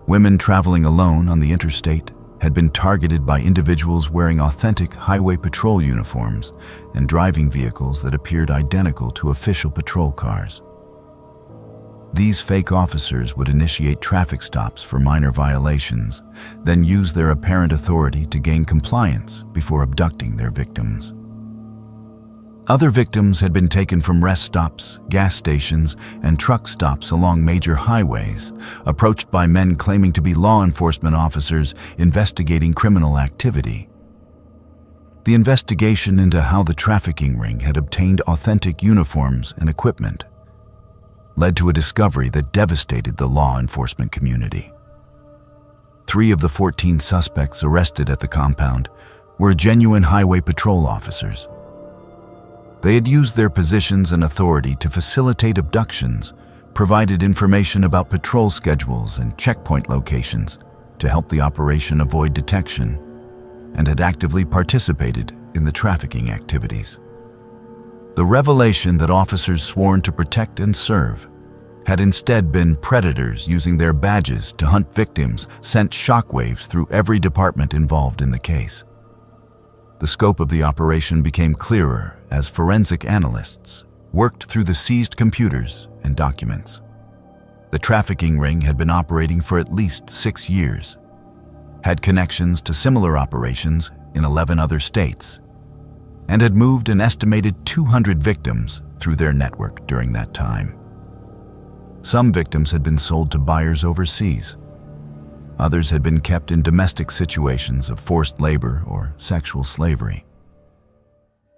Women traveling alone on the interstate had been targeted by individuals wearing authentic highway patrol uniforms and driving vehicles that appeared identical to official patrol cars. These fake officers would initiate traffic stops for minor violations, then use their apparent authority to gain compliance before abducting their victims. Other victims had been taken from rest stops, gas stations, and truck stops along major highways, approached by men claiming to be law enforcement officers investigating criminal activity. The investigation into how the trafficking ring had obtained authentic uniforms and equipment led to a discovery that devastated the law enforcement community. 3 of the 14 suspects arrested at the compound were genuine highway patrol officers. They had used their positions and authority to facilitate abductions, provided information about patrol schedules and checkpoint locations to help the operation avoid detection, and had actively participated in the trafficking activities. The revelation that officers sworn to protect and serve had instead been predators using their badges to hunt victims sent shockwaves through every department involved in the case. The scope of the operation became clearer as forensic analysts worked through the seized computers and documents. The trafficking ring had been operating for at least 6 years, had connections to similar operations in 11 other states, and had moved an estimated 200 victims through their network during that time. Some victims had been sold to buyers overseas, Others had been kept in domestic situations of forced labor or sexual slavery.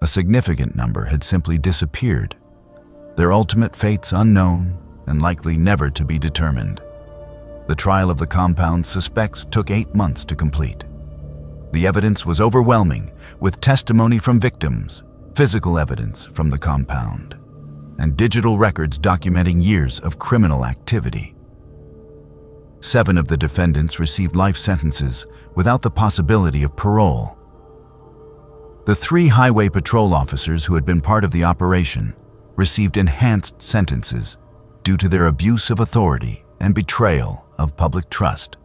A significant number had simply disappeared, their ultimate fates unknown and likely never to be determined. The trial of the compound's suspects took 8 months to complete. The evidence was overwhelming, with testimony from victims, physical evidence from the compound, and digital records documenting years of criminal activity. 7 of the defendants received life sentences without the possibility of parole. The 3 highway patrol officers who had been part of the operation received enhanced sentences due to their abuse of authority and betrayal of public trust.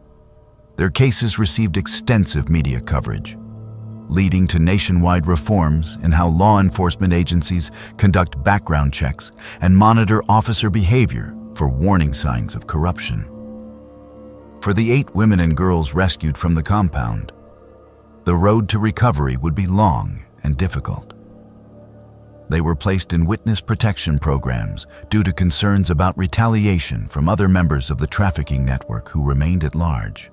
Their cases received extensive media coverage, leading to nationwide reforms in how law enforcement agencies conduct background checks and monitor officer behavior for warning signs of corruption. For the 8 women and girls rescued from the compound, the road to recovery would be long and difficult. They were placed in witness protection programs due to concerns about retaliation from other members of the trafficking network who remained at large.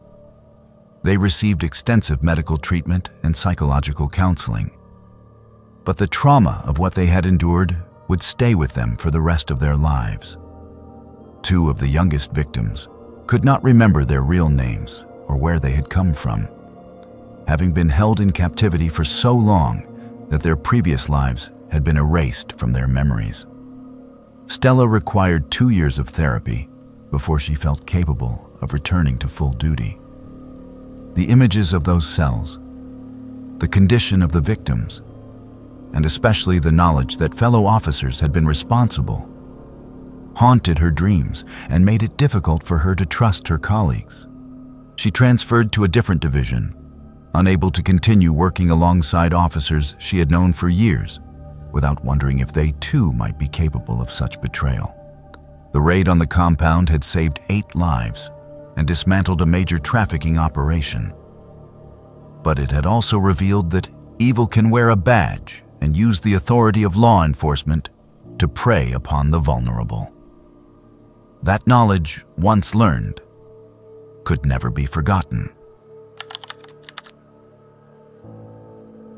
They received extensive medical treatment and psychological counseling. But the trauma of what they had endured would stay with them for the rest of their lives. 2 of the youngest victims could not remember their real names or where they had come from, having been held in captivity for so long that their previous lives had been erased from their memories. Stella required 2 years of therapy before she felt capable of returning to full duty. The images of those cells, the condition of the victims, and especially the knowledge that fellow officers had been responsible, haunted her dreams and made it difficult for her to trust her colleagues. She transferred to a different division, unable to continue working alongside officers she had known for years, without wondering if they too might be capable of such betrayal. The raid on the compound had saved 8 lives and dismantled a major trafficking operation. But it had also revealed that evil can wear a badge and use the authority of law enforcement to prey upon the vulnerable. That knowledge, once learned, could never be forgotten.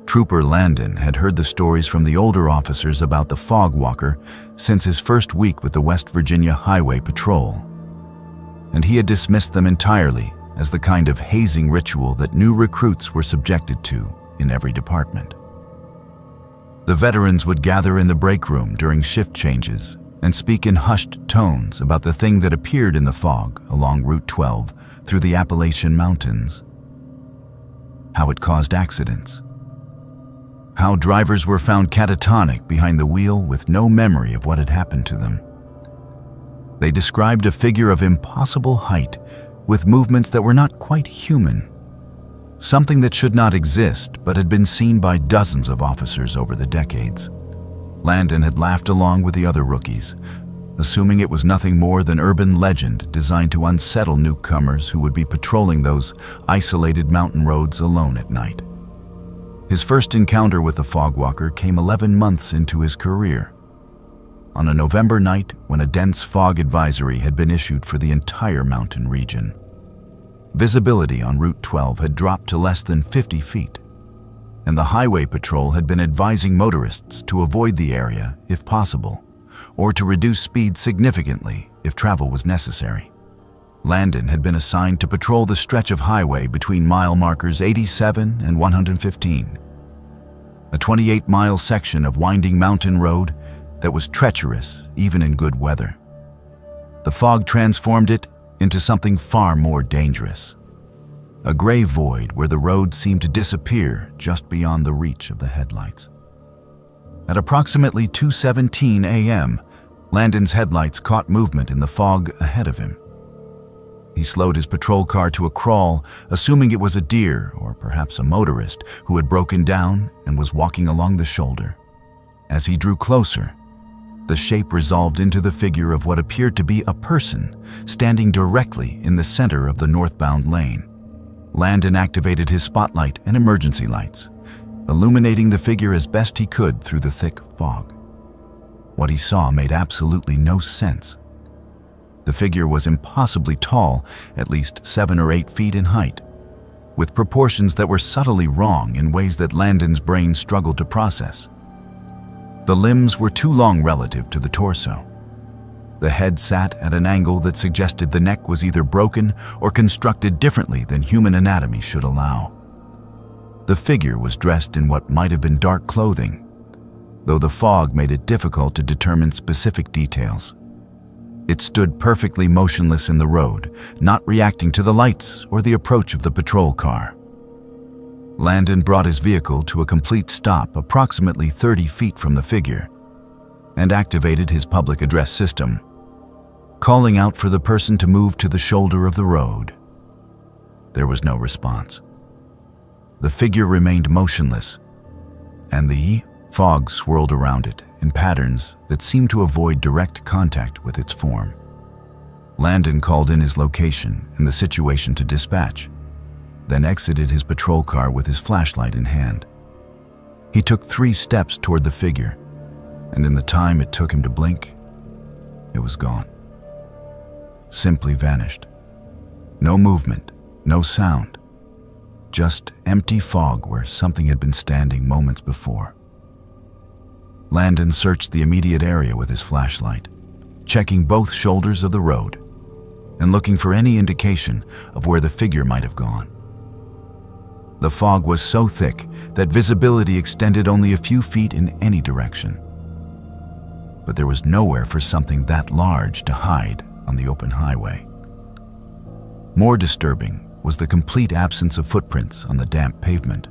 Trooper Landon had heard the stories from the older officers about the fog walker since his first week with the West Virginia Highway Patrol, and he had dismissed them entirely as the kind of hazing ritual that new recruits were subjected to in every department. The veterans would gather in the break room during shift changes and speak in hushed tones about the thing that appeared in the fog along Route 12 through the Appalachian Mountains. How it caused accidents. How drivers were found catatonic behind the wheel with no memory of what had happened to them. They described a figure of impossible height with movements that were not quite human, something that should not exist but had been seen by dozens of officers over the decades. Landon had laughed along with the other rookies, assuming it was nothing more than urban legend designed to unsettle newcomers who would be patrolling those isolated mountain roads alone at night. His first encounter with the fog walker came 11 months into his career. On a November night when a dense fog advisory had been issued for the entire mountain region. Visibility on Route 12 had dropped to less than 50 feet, and the highway patrol had been advising motorists to avoid the area if possible, or to reduce speed significantly if travel was necessary. Landon had been assigned to patrol the stretch of highway between mile markers 87 and 115, a 28-mile section of winding mountain road that was treacherous even in good weather. The fog transformed it into something far more dangerous, a gray void where the road seemed to disappear just beyond the reach of the headlights. At approximately 2:17 a.m., Landon's headlights caught movement in the fog ahead of him. He slowed his patrol car to a crawl, assuming it was a deer or perhaps a motorist who had broken down and was walking along the shoulder. As he drew closer, the shape resolved into the figure of what appeared to be a person standing directly in the center of the northbound lane. Landon activated his spotlight and emergency lights, illuminating the figure as best he could through the thick fog. What he saw made absolutely no sense. The figure was impossibly tall, at least 7 or 8 feet in height, with proportions that were subtly wrong in ways that Landon's brain struggled to process. The limbs were too long relative to the torso. The head sat at an angle that suggested the neck was either broken or constructed differently than human anatomy should allow. The figure was dressed in what might have been dark clothing, though the fog made it difficult to determine specific details. It stood perfectly motionless in the road, not reacting to the lights or the approach of the patrol car. Landon brought his vehicle to a complete stop approximately 30 feet from the figure and activated his public address system, calling out for the person to move to the shoulder of the road. There was no response. The figure remained motionless, and the fog swirled around it in patterns that seemed to avoid direct contact with its form. Landon called in his location and the situation to dispatch, then exited his patrol car with his flashlight in hand. He took 3 steps toward the figure, and in the time it took him to blink, it was gone. Simply vanished. No movement, no sound, just empty fog where something had been standing moments before. Landon searched the immediate area with his flashlight, checking both shoulders of the road and looking for any indication of where the figure might have gone. The fog was so thick that visibility extended only a few feet in any direction. But there was nowhere for something that large to hide on the open highway. More disturbing was the complete absence of footprints on the damp pavement.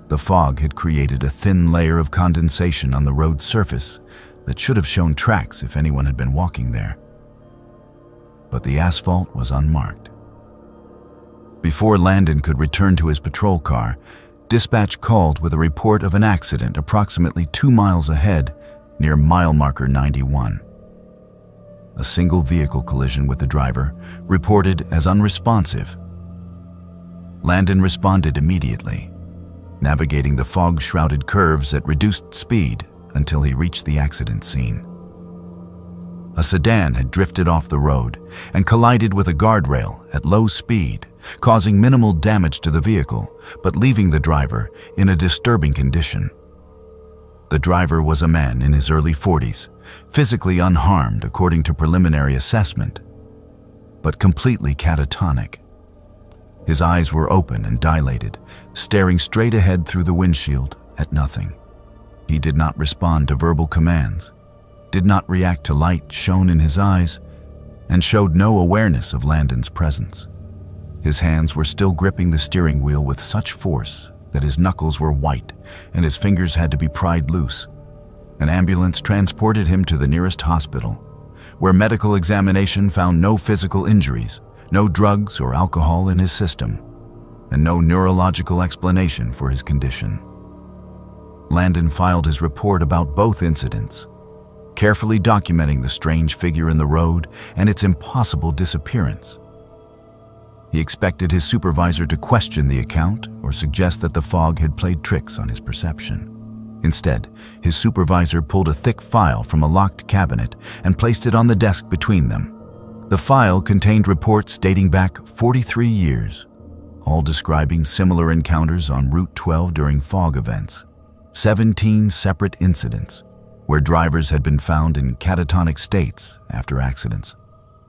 The fog had created a thin layer of condensation on the road surface that should have shown tracks if anyone had been walking there. But the asphalt was unmarked. Before Landon could return to his patrol car, dispatch called with a report of an accident approximately 2 miles ahead near mile marker 91. A single vehicle collision with the driver, reported as unresponsive. Landon responded immediately, navigating the fog-shrouded curves at reduced speed until he reached the accident scene. A sedan had drifted off the road and collided with a guardrail at low speed, causing minimal damage to the vehicle, but leaving the driver in a disturbing condition. The driver was a man in his early 40s, physically unharmed according to preliminary assessment, but completely catatonic. His eyes were open and dilated, staring straight ahead through the windshield at nothing. He did not respond to verbal commands, did not react to light shone in his eyes, and showed no awareness of Landon's presence. His hands were still gripping the steering wheel with such force that his knuckles were white and his fingers had to be pried loose. An ambulance transported him to the nearest hospital, where medical examination found no physical injuries, no drugs or alcohol in his system, and no neurological explanation for his condition. Landon filed his report about both incidents, carefully documenting the strange figure in the road and its impossible disappearance. He expected his supervisor to question the account or suggest that the fog had played tricks on his perception. Instead, his supervisor pulled a thick file from a locked cabinet and placed it on the desk between them. The file contained reports dating back 43 years, all describing similar encounters on Route 12 during fog events. 17 separate incidents where drivers had been found in catatonic states after accidents.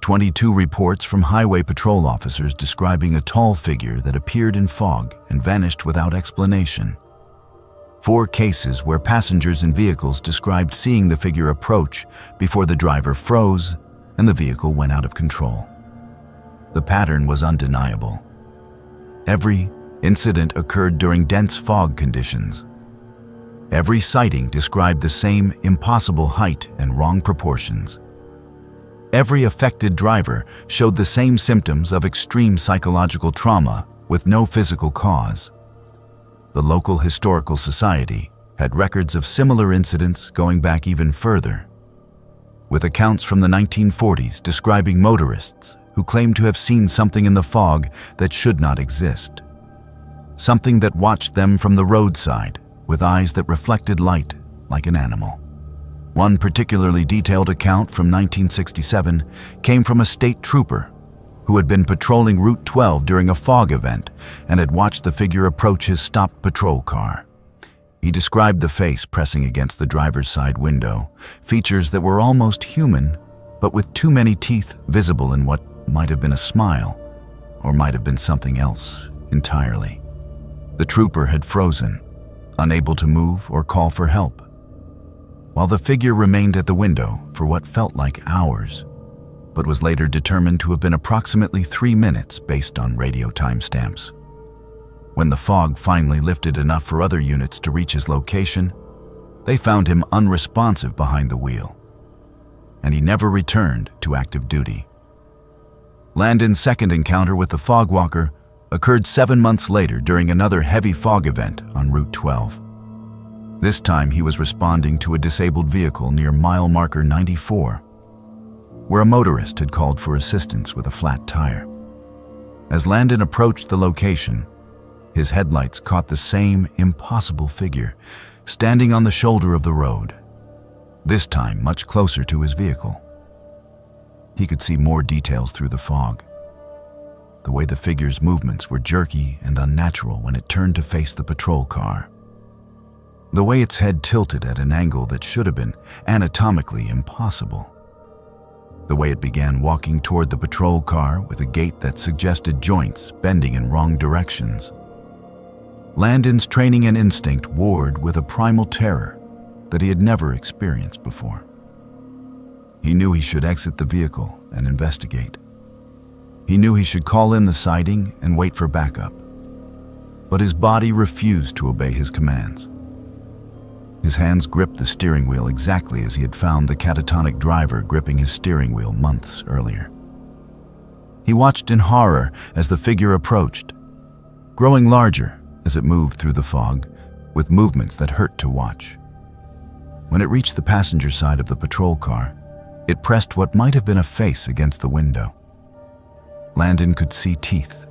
22 reports from highway patrol officers describing a tall figure that appeared in fog and vanished without explanation. 4 cases where passengers in vehicles described seeing the figure approach before the driver froze and the vehicle went out of control. The pattern was undeniable. Every incident occurred during dense fog conditions. Every sighting described the same impossible height and wrong proportions. Every affected driver showed the same symptoms of extreme psychological trauma with no physical cause. The local historical society had records of similar incidents going back even further, with accounts from the 1940s describing motorists who claimed to have seen something in the fog that should not exist. Something that watched them from the roadside with eyes that reflected light like an animal. One particularly detailed account from 1967 came from a state trooper who had been patrolling Route 12 during a fog event and had watched the figure approach his stopped patrol car. He described the face pressing against the driver's side window, features that were almost human, but with too many teeth visible in what might have been a smile, or might have been something else entirely. The trooper had frozen, unable to move or call for help, while the figure remained at the window for what felt like hours, but was later determined to have been approximately 3 minutes based on radio timestamps. When the fog finally lifted enough for other units to reach his location, they found him unresponsive behind the wheel, and he never returned to active duty. Landon's second encounter with the fog walker occurred 7 months later during another heavy fog event on Route 12. This time he was responding to a disabled vehicle near mile marker 94, where a motorist had called for assistance with a flat tire. As Landon approached the location, his headlights caught the same impossible figure standing on the shoulder of the road, this time much closer to his vehicle. He could see more details through the fog. The way the figure's movements were jerky and unnatural when it turned to face the patrol car. The way its head tilted at an angle that should have been anatomically impossible. The way it began walking toward the patrol car with a gait that suggested joints bending in wrong directions. Landon's training and instinct warred with a primal terror that he had never experienced before. He knew he should exit the vehicle and investigate. He knew he should call in the sighting and wait for backup. But his body refused to obey his commands. His hands gripped the steering wheel exactly as he had found the catatonic driver gripping his steering wheel months earlier. He watched in horror as the figure approached, growing larger as it moved through the fog, with movements that hurt to watch. When it reached the passenger side of the patrol car, it pressed what might have been a face against the window. Landon could see teeth,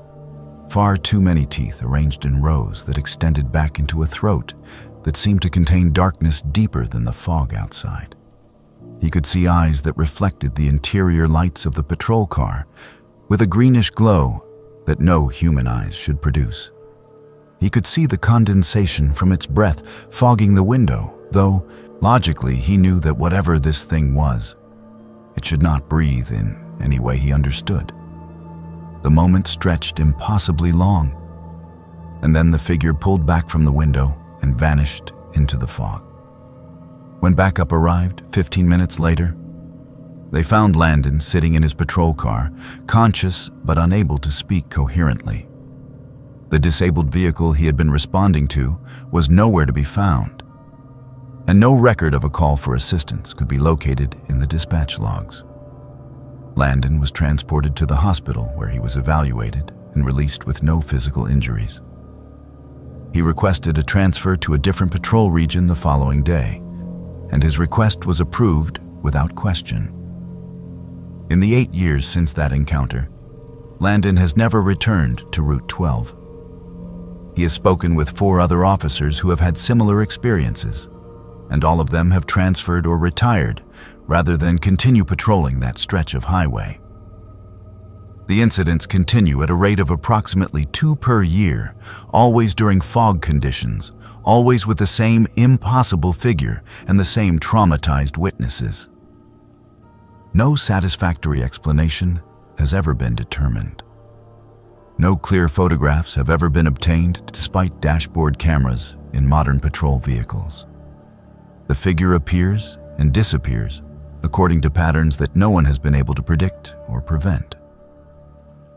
far too many teeth arranged in rows that extended back into a throat that seemed to contain darkness deeper than the fog outside. He could see eyes that reflected the interior lights of the patrol car with a greenish glow that no human eyes should produce. He could see the condensation from its breath fogging the window, though logically he knew that whatever this thing was, it should not breathe in any way he understood. The moment stretched impossibly long, and then the figure pulled back from the window and vanished into the fog. When backup arrived 15 minutes later, they found Landon sitting in his patrol car, conscious but unable to speak coherently. The disabled vehicle he had been responding to was nowhere to be found, and no record of a call for assistance could be located in the dispatch logs. Landon was transported to the hospital where he was evaluated and released with no physical injuries. He requested a transfer to a different patrol region the following day, and his request was approved without question. In the 8 years since that encounter, Landon has never returned to Route 12. He has spoken with 4 other officers who have had similar experiences, and all of them have transferred or retired rather than continue patrolling that stretch of highway. The incidents continue at a rate of approximately 2 per year, always during fog conditions, always with the same impossible figure and the same traumatized witnesses. No satisfactory explanation has ever been determined. No clear photographs have ever been obtained despite dashboard cameras in modern patrol vehicles. The figure appears and disappears according to patterns that no one has been able to predict or prevent.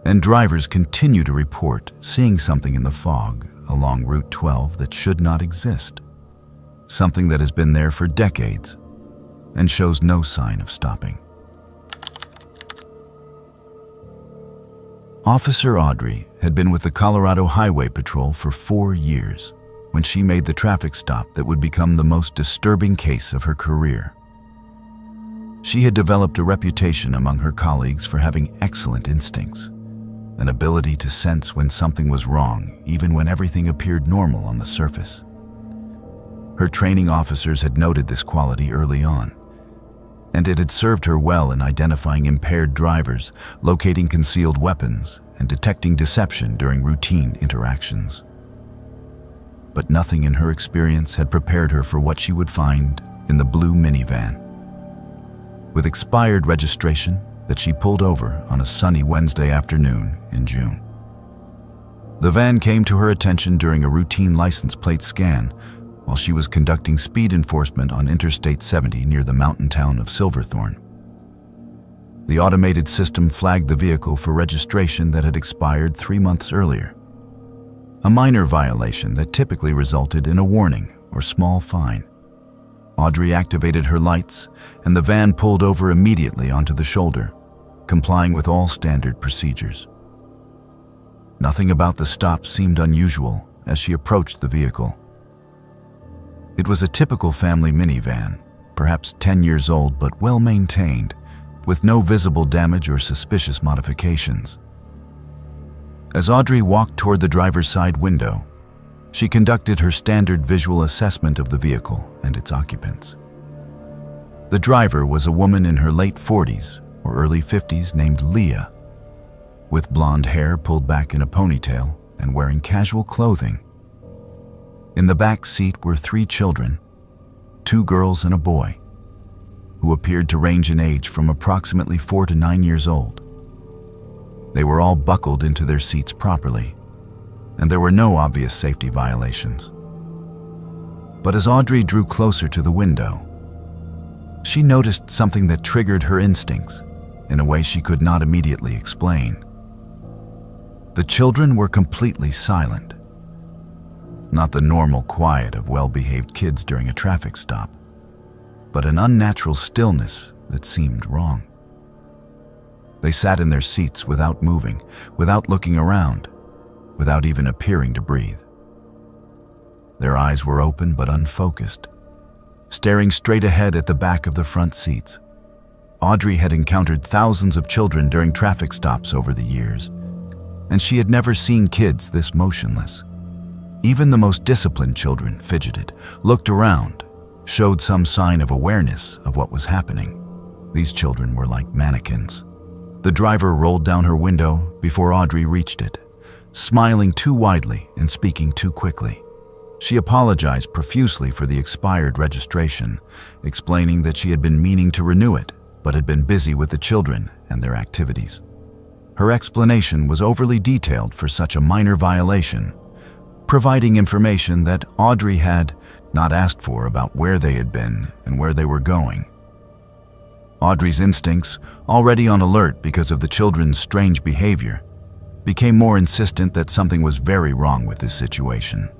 And drivers continue to report seeing something in the fog along Route 12 that should not exist, something that has been there for decades and shows no sign of stopping. Officer Audrey had been with the Colorado Highway Patrol for 4 years when she made the traffic stop that would become the most disturbing case of her career. She had developed a reputation among her colleagues for having excellent instincts, an ability to sense when something was wrong even when everything appeared normal on the surface. Her training officers had noted this quality early on, and it had served her well in identifying impaired drivers, locating concealed weapons, and detecting deception during routine interactions. But nothing in her experience had prepared her for what she would find in the blue minivan. With expired registration that she pulled over on a sunny Wednesday afternoon in June. The van came to her attention during a routine license plate scan while she was conducting speed enforcement on Interstate 70 near the mountain town of Silverthorne. The automated system flagged the vehicle for registration that had expired 3 months earlier, a minor violation that typically resulted in a warning or small fine. Audrey activated her lights, and the van pulled over immediately onto the shoulder, complying with all standard procedures. Nothing about the stop seemed unusual as she approached the vehicle. It was a typical family minivan, perhaps 10 years old but well maintained, with no visible damage or suspicious modifications. As Audrey walked toward the driver's side window, she conducted her standard visual assessment of the vehicle and its occupants. The driver was a woman in her late 40s or early 50s named Leah, with blonde hair pulled back in a ponytail and wearing casual clothing. In the back seat were 3 children, 2 girls and a boy, who appeared to range in age from approximately 4 to 9 years old. They were all buckled into their seats properly, and there were no obvious safety violations. But as Audrey drew closer to the window, she noticed something that triggered her instincts in a way she could not immediately explain. The children were completely silent. Not the normal quiet of well-behaved kids during a traffic stop, but an unnatural stillness that seemed wrong. They sat in their seats without moving, without looking around, without even appearing to breathe. Their eyes were open but unfocused, staring straight ahead at the back of the front seats. Audrey had encountered thousands of children during traffic stops over the years, and she had never seen kids this motionless. Even the most disciplined children fidgeted, looked around, showed some sign of awareness of what was happening. These children were like mannequins. The driver rolled down her window before Audrey reached it, smiling too widely and speaking too quickly. She apologized profusely for the expired registration, explaining that she had been meaning to renew it, but had been busy with the children and their activities. Her explanation was overly detailed for such a minor violation, providing information that Audrey had not asked for about where they had been and where they were going. Audrey's instincts, already on alert because of the children's strange behavior, became more insistent that something was very wrong with this situation.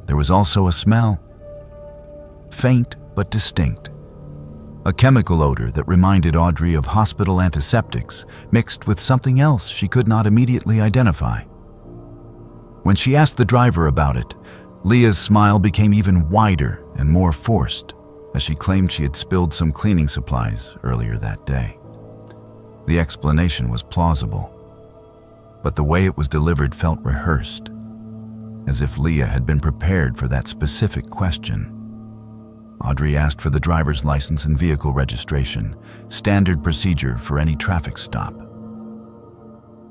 There was also a smell, faint but distinct, a chemical odor that reminded Audrey of hospital antiseptics mixed with something else she could not immediately identify. When she asked the driver about it, Leah's smile became even wider and more forced as she claimed she had spilled some cleaning supplies earlier that day. The explanation was plausible, but the way it was delivered felt rehearsed, as if Leah had been prepared for that specific question. Audrey asked for the driver's license and vehicle registration, standard procedure for any traffic stop.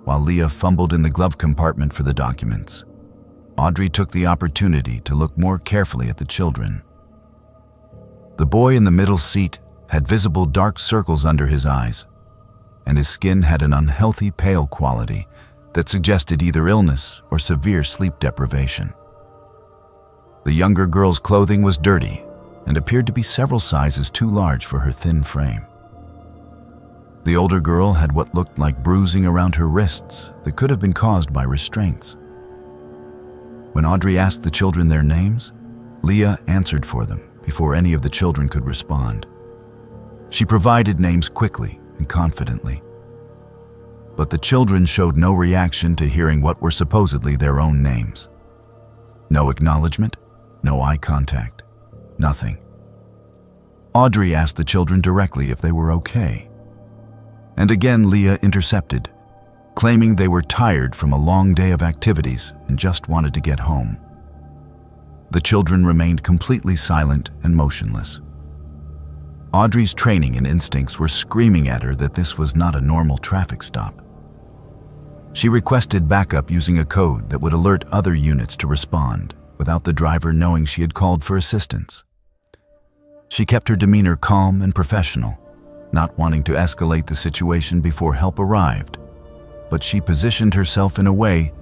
While Leah fumbled in the glove compartment for the documents, Audrey took the opportunity to look more carefully at the children. The boy in the middle seat had visible dark circles under his eyes, and his skin had an unhealthy pale quality that suggested either illness or severe sleep deprivation. The younger girl's clothing was dirty and appeared to be several sizes too large for her thin frame. The older girl had what looked like bruising around her wrists that could have been caused by restraints. When Audrey asked the children their names, Leah answered for them before any of the children could respond. She provided names quickly and confidently, but the children showed no reaction to hearing what were supposedly their own names. No acknowledgement, no eye contact, nothing. Audrey asked the children directly if they were okay. And again Leah intercepted, claiming they were tired from a long day of activities and just wanted to get home. The children remained completely silent and motionless. Audrey's training and instincts were screaming at her that this was not a normal traffic stop. She requested backup using a code that would alert other units to respond without the driver knowing she had called for assistance. She kept her demeanor calm and professional, not wanting to escalate the situation before help arrived, but she positioned herself in a way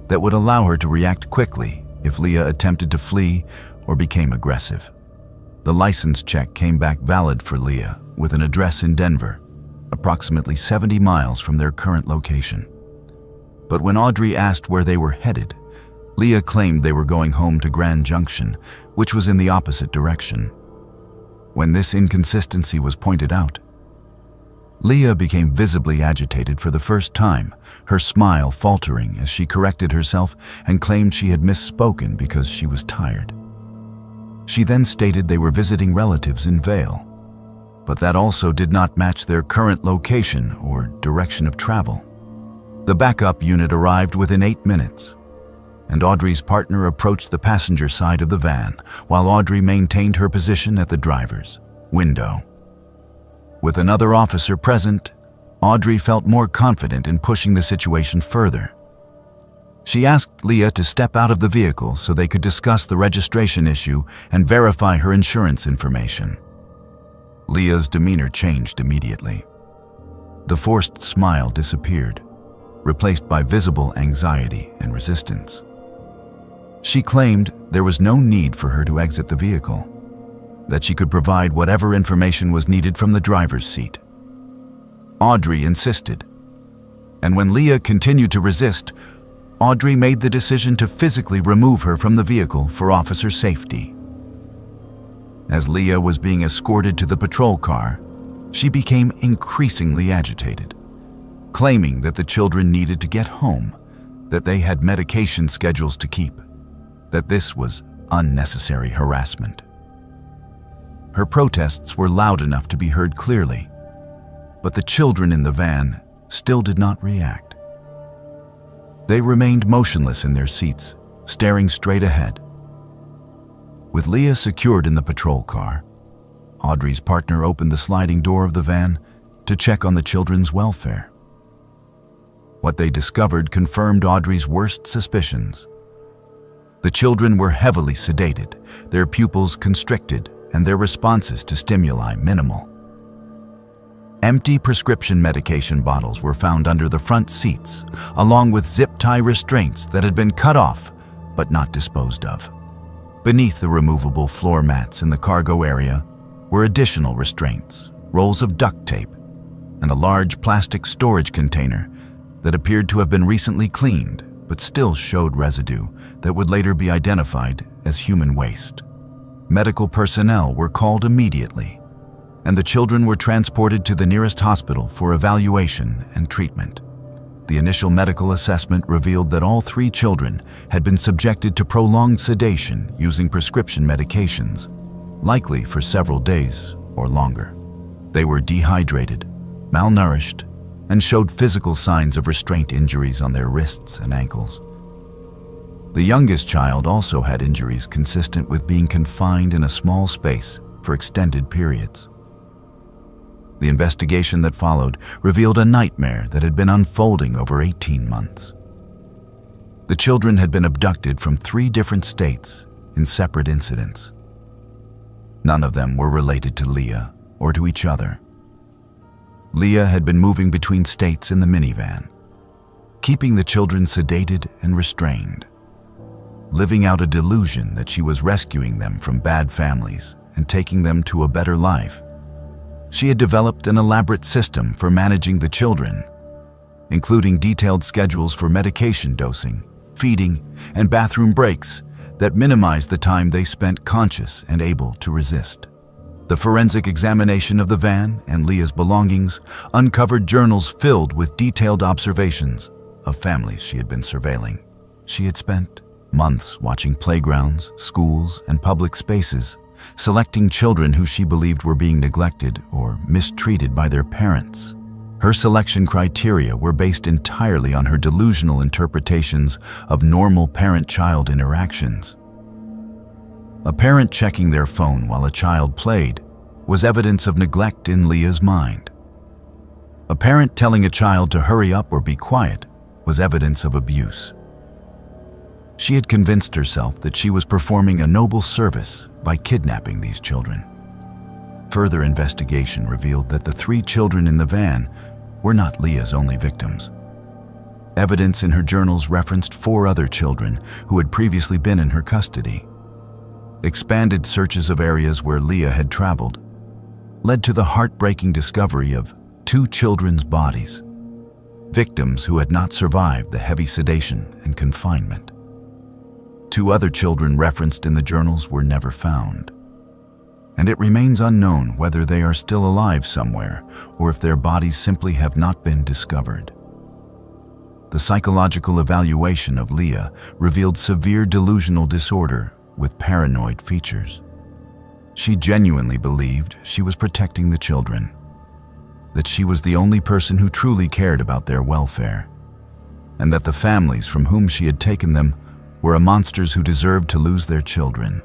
that would allow her to react quickly if Leah attempted to flee or became aggressive. The license check came back valid for Leah with an address in Denver, approximately 70 miles from their current location. But when Audrey asked where they were headed, Leah claimed they were going home to Grand Junction, which was in the opposite direction. When this inconsistency was pointed out, Leah became visibly agitated for the first time, her smile faltering as she corrected herself and claimed she had misspoken because she was tired. She then stated they were visiting relatives in Vail, but that also did not match their current location or direction of travel. The backup unit arrived within 8 minutes, and Audrey's partner approached the passenger side of the van while Audrey maintained her position at the driver's window. With another officer present, Audrey felt more confident in pushing the situation further. She asked Leah to step out of the vehicle so they could discuss the registration issue and verify her insurance information. Leah's demeanor changed immediately. The forced smile disappeared, replaced by visible anxiety and resistance. She claimed there was no need for her to exit the vehicle, that she could provide whatever information was needed from the driver's seat. Audrey insisted, and when Leah continued to resist, Audrey made the decision to physically remove her from the vehicle for officer safety. As Leah was being escorted to the patrol car, she became increasingly agitated, claiming that the children needed to get home, that they had medication schedules to keep, that this was unnecessary harassment. Her protests were loud enough to be heard clearly, but the children in the van still did not react. They remained motionless in their seats, staring straight ahead. With Leah secured in the patrol car, Audrey's partner opened the sliding door of the van to check on the children's welfare. What they discovered confirmed Audrey's worst suspicions. The children were heavily sedated, their pupils constricted, and their responses to stimuli minimal. Empty prescription medication bottles were found under the front seats, along with zip-tie restraints that had been cut off but not disposed of. Beneath the removable floor mats in the cargo area were additional restraints, rolls of duct tape, and a large plastic storage container that appeared to have been recently cleaned but still showed residue that would later be identified as human waste. Medical personnel were called immediately, and the children were transported to the nearest hospital for evaluation and treatment. The initial medical assessment revealed that all 3 children had been subjected to prolonged sedation using prescription medications, likely for several days or longer. They were dehydrated, malnourished, and showed physical signs of restraint injuries on their wrists and ankles. The youngest child also had injuries consistent with being confined in a small space for extended periods. The investigation that followed revealed a nightmare that had been unfolding over 18 months. The children had been abducted from 3 different states in separate incidents. None of them were related to Leah or to each other. Leah had been moving between states in the minivan, keeping the children sedated and restrained, living out a delusion that she was rescuing them from bad families and taking them to a better life. She had developed an elaborate system for managing the children, including detailed schedules for medication dosing, feeding, and bathroom breaks that minimized the time they spent conscious and able to resist. The forensic examination of the van and Leah's belongings uncovered journals filled with detailed observations of families she had been surveilling. She had spent months watching playgrounds, schools, and public spaces, selecting children who she believed were being neglected or mistreated by their parents. Her selection criteria were based entirely on her delusional interpretations of normal parent-child interactions. A parent checking their phone while a child played was evidence of neglect in Leah's mind. A parent telling a child to hurry up or be quiet was evidence of abuse. She had convinced herself that she was performing a noble service by kidnapping these children. Further investigation revealed that the 3 children in the van were not Leah's only victims. Evidence in her journals referenced 4 other children who had previously been in her custody. Expanded searches of areas where Leah had traveled led to the heartbreaking discovery of 2 children's bodies, victims who had not survived the heavy sedation and confinement. 2 other children referenced in the journals were never found, and it remains unknown whether they are still alive somewhere or if their bodies simply have not been discovered. The psychological evaluation of Leah revealed severe delusional disorder with paranoid features. She genuinely believed she was protecting the children, that she was the only person who truly cared about their welfare, and that the families from whom she had taken them were monsters who deserved to lose their children.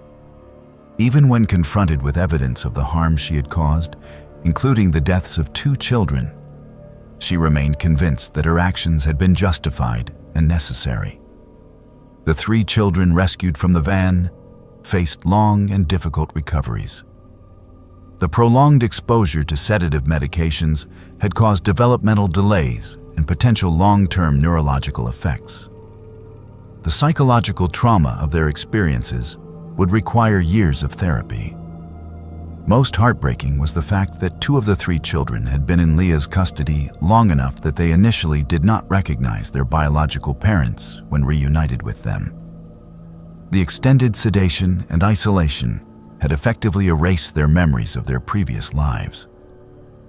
Even when confronted with evidence of the harm she had caused, including the deaths of 2 children, she remained convinced that her actions had been justified and necessary. The 3 children rescued from the van faced long and difficult recoveries. The prolonged exposure to sedative medications had caused developmental delays and potential long-term neurological effects. The psychological trauma of their experiences would require years of therapy. Most heartbreaking was the fact that 2 of the 3 children had been in Leah's custody long enough that they initially did not recognize their biological parents when reunited with them. The extended sedation and isolation had effectively erased their memories of their previous lives,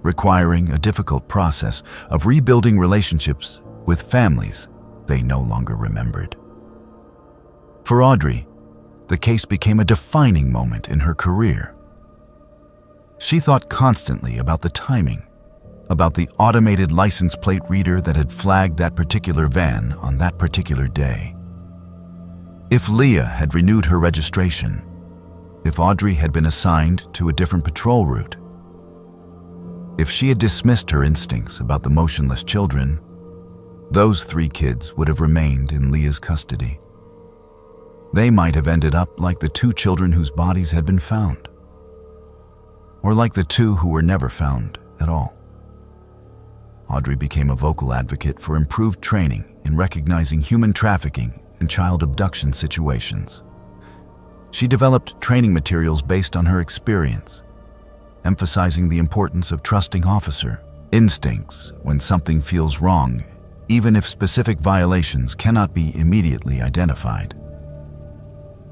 requiring a difficult process of rebuilding relationships with families they no longer remembered. For Audrey, the case became a defining moment in her career. She thought constantly about the timing, about the automated license plate reader that had flagged that particular van on that particular day. If Leah had renewed her registration, if Audrey had been assigned to a different patrol route, if she had dismissed her instincts about the motionless children, those 3 kids would have remained in Leah's custody. They might have ended up like the 2 children whose bodies had been found, or like the 2 who were never found at all. Audrey became a vocal advocate for improved training in recognizing human trafficking and child abduction situations. She developed training materials based on her experience, emphasizing the importance of trusting officer instincts when something feels wrong, even if specific violations cannot be immediately identified.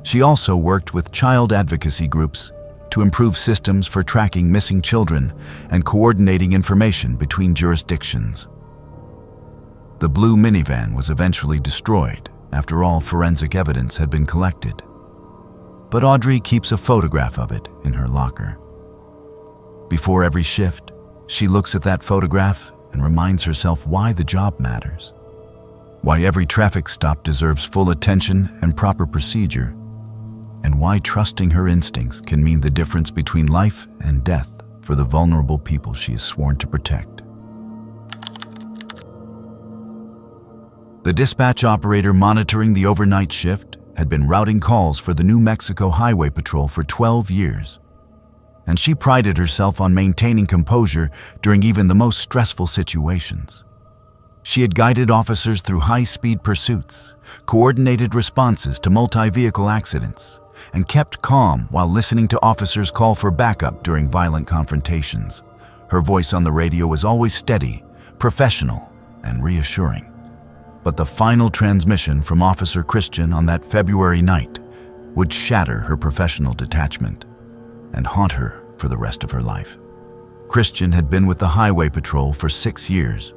She also worked with child advocacy groups to improve systems for tracking missing children and coordinating information between jurisdictions. The blue minivan was eventually destroyed after all forensic evidence had been collected, but Audrey keeps a photograph of it in her locker. Before every shift, she looks at that photograph and reminds herself why the job matters, why every traffic stop deserves full attention and proper procedure, and why trusting her instincts can mean the difference between life and death for the vulnerable people she is sworn to protect. The dispatch operator monitoring the overnight shift had been routing calls for the New Mexico Highway Patrol for 12 years, and she prided herself on maintaining composure during even the most stressful situations. She had guided officers through high-speed pursuits, coordinated responses to multi-vehicle accidents, and kept calm while listening to officers call for backup during violent confrontations. Her voice on the radio was always steady, professional, and reassuring. But the final transmission from Officer Christian on that February night would shatter her professional detachment and haunt her for the rest of her life. Christian had been with the Highway Patrol for 6 years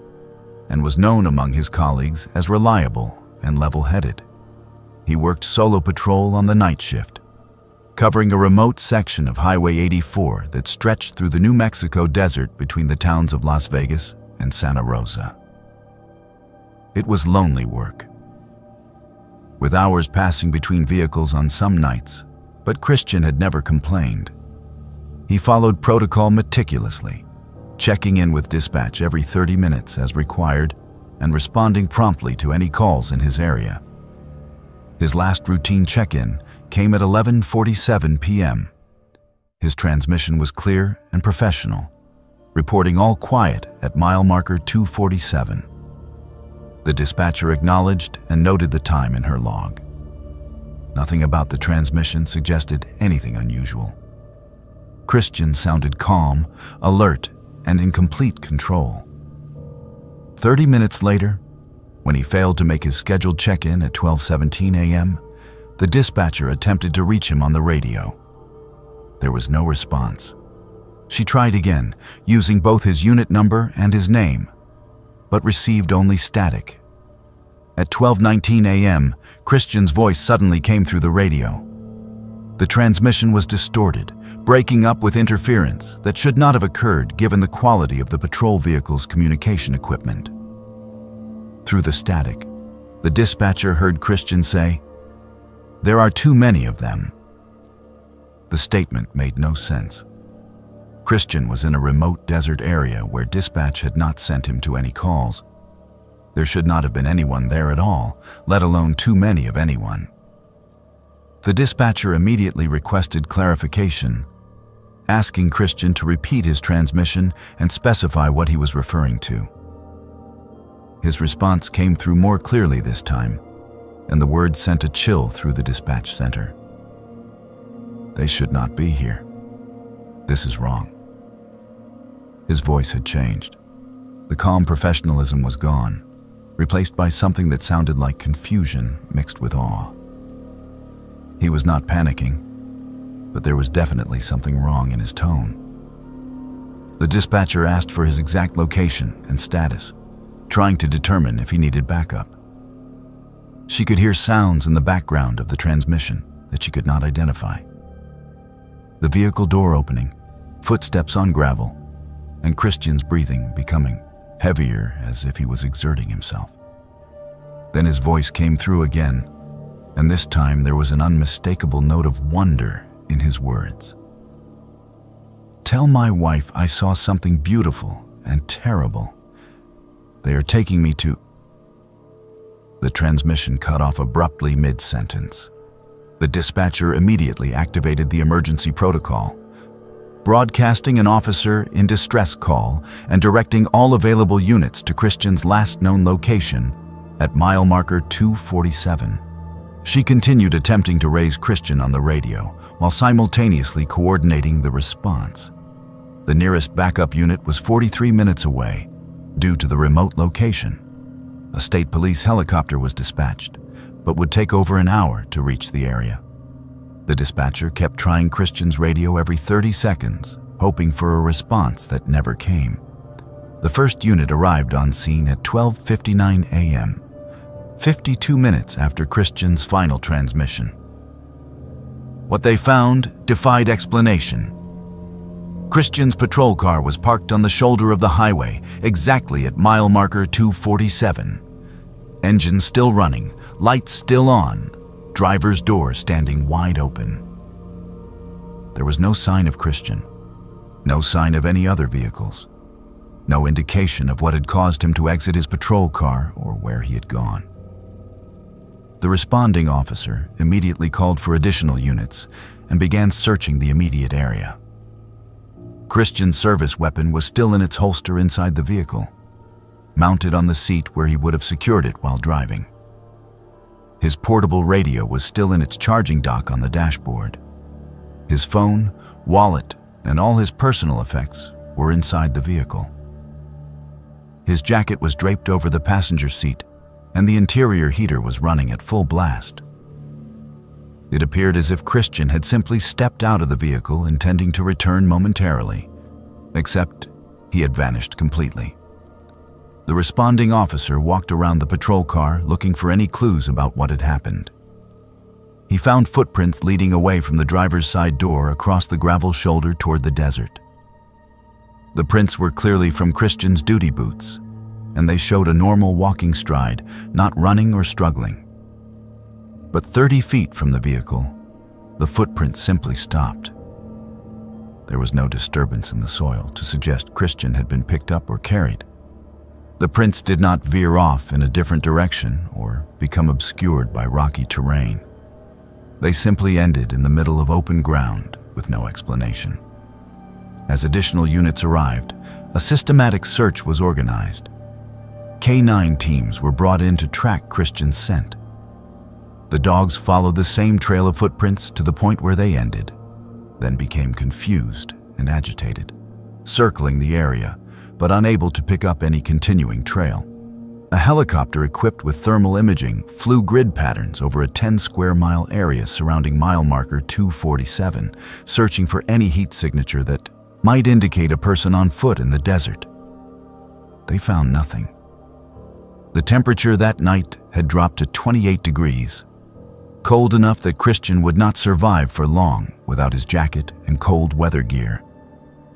and was known among his colleagues as reliable and level-headed. He worked solo patrol on the night shift, covering a remote section of Highway 84 that stretched through the New Mexico desert between the towns of Las Vegas and Santa Rosa. It was lonely work, with hours passing between vehicles on some nights, but Christian had never complained. He followed protocol meticulously, checking in with dispatch every 30 minutes as required and responding promptly to any calls in his area. His last routine check-in came at 11:47 p.m. His transmission was clear and professional, reporting all quiet at mile marker 247. The dispatcher acknowledged and noted the time in her log. Nothing about the transmission suggested anything unusual. Christian sounded calm, alert, and in complete control. 30 minutes later, when he failed to make his scheduled check-in at 12:17 a.m., the dispatcher attempted to reach him on the radio. There was no response. She tried again, using both his unit number and his name, but received only static. At 12:19 a.m., Christian's voice suddenly came through the radio. The transmission was distorted, breaking up with interference that should not have occurred given the quality of the patrol vehicle's communication equipment. Through the static, the dispatcher heard Christian say, "There are too many of them." The statement made no sense. Christian was in a remote desert area where dispatch had not sent him to any calls. There should not have been anyone there at all, let alone too many of anyone. The dispatcher immediately requested clarification, asking Christian to repeat his transmission and specify what he was referring to. His response came through more clearly this time, and the words sent a chill through the dispatch center. "They should not be here. This is wrong." His voice had changed. The calm professionalism was gone, replaced by something that sounded like confusion mixed with awe. He was not panicking, but there was definitely something wrong in his tone. The dispatcher asked for his exact location and status, trying to determine if he needed backup. She could hear sounds in the background of the transmission that she could not identify. The vehicle door opening, footsteps on gravel, and Christian's breathing becoming heavier as if he was exerting himself. Then his voice came through again, and this time there was an unmistakable note of wonder in his words. "Tell my wife I saw something beautiful and terrible. They are taking me to..." The transmission cut off abruptly mid-sentence. The dispatcher immediately activated the emergency protocol, broadcasting an officer in distress call and directing all available units to Christian's last known location at mile marker 247. She continued attempting to raise Christian on the radio while simultaneously coordinating the response. The nearest backup unit was 43 minutes away due to the remote location. A state police helicopter was dispatched, but would take over an hour to reach the area. The dispatcher kept trying Christian's radio every 30 seconds, hoping for a response that never came. The first unit arrived on scene at 12:59 a.m., 52 minutes after Christian's final transmission. What they found defied explanation. Christian's patrol car was parked on the shoulder of the highway, exactly at mile marker 247. Engine still running, lights still on, driver's door standing wide open. There was no sign of Christian, no sign of any other vehicles, no indication of what had caused him to exit his patrol car or where he had gone. The responding officer immediately called for additional units and began searching the immediate area. Christian's service weapon was still in its holster inside the vehicle, mounted on the seat where he would have secured it while driving. His portable radio was still in its charging dock on the dashboard. His phone, wallet, and all his personal effects were inside the vehicle. His jacket was draped over the passenger seat, and the interior heater was running at full blast. It appeared as if Christian had simply stepped out of the vehicle intending to return momentarily, except he had vanished completely. The responding officer walked around the patrol car looking for any clues about what had happened. He found footprints leading away from the driver's side door across the gravel shoulder toward the desert. The prints were clearly from Christian's duty boots, and they showed a normal walking stride, not running or struggling. But 30 feet from the vehicle, the footprints simply stopped. There was no disturbance in the soil to suggest Christian had been picked up or carried. The prints did not veer off in a different direction or become obscured by rocky terrain. They simply ended in the middle of open ground with no explanation. As additional units arrived, a systematic search was organized. K9 teams were brought in to track Christian's scent. The dogs followed the same trail of footprints to the point where they ended, then became confused and agitated, circling the area, but unable to pick up any continuing trail. A helicopter equipped with thermal imaging flew grid patterns over a 10-square-mile area surrounding mile marker 247, searching for any heat signature that might indicate a person on foot in the desert. They found nothing. The temperature that night had dropped to 28 degrees, cold enough that Christian would not survive for long without his jacket and cold weather gear,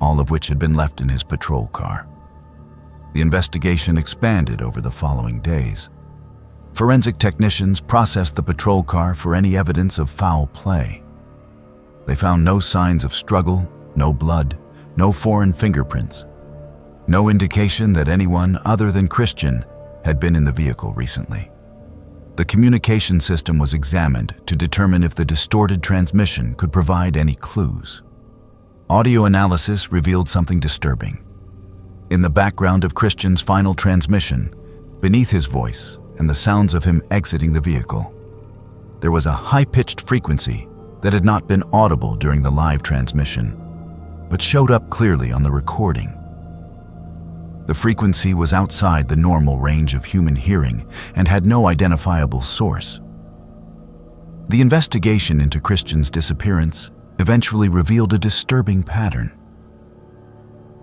all of which had been left in his patrol car. The investigation expanded over the following days. Forensic technicians processed the patrol car for any evidence of foul play. They found no signs of struggle, no blood, no foreign fingerprints, no indication that anyone other than Christian had been in the vehicle recently. The communication system was examined to determine if the distorted transmission could provide any clues. Audio analysis revealed something disturbing. In the background of Christian's final transmission, beneath his voice and the sounds of him exiting the vehicle, there was a high-pitched frequency that had not been audible during the live transmission, but showed up clearly on the recording. The frequency was outside the normal range of human hearing and had no identifiable source. The investigation into Christian's disappearance eventually revealed a disturbing pattern.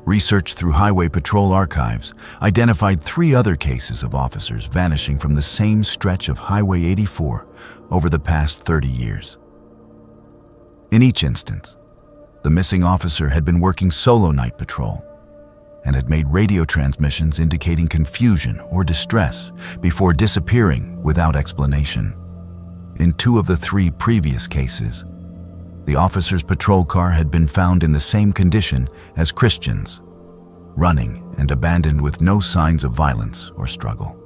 Research through Highway Patrol archives identified 3 other cases of officers vanishing from the same stretch of Highway 84 over the past 30 years. In each instance, the missing officer had been working solo night patrol and had made radio transmissions indicating confusion or distress before disappearing without explanation. In 2 of the 3 previous cases, the officer's patrol car had been found in the same condition as Christian's, running and abandoned with no signs of violence or struggle.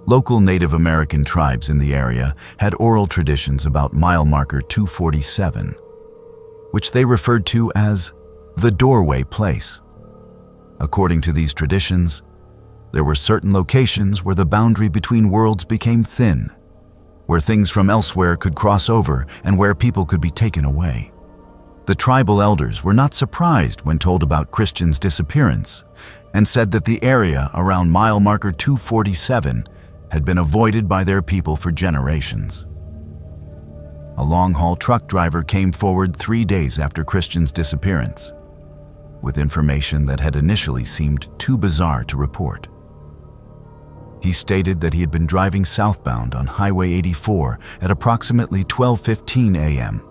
Local Native American tribes in the area had oral traditions about mile marker 247, which they referred to as the doorway place. According to these traditions, there were certain locations where the boundary between worlds became thin, where things from elsewhere could cross over and where people could be taken away. The tribal elders were not surprised when told about Christian's disappearance and said that the area around mile marker 247 had been avoided by their people for generations. A long-haul truck driver came forward 3 days after Christian's disappearance, with information that had initially seemed too bizarre to report. He stated that he had been driving southbound on Highway 84 at approximately 12:15 a.m.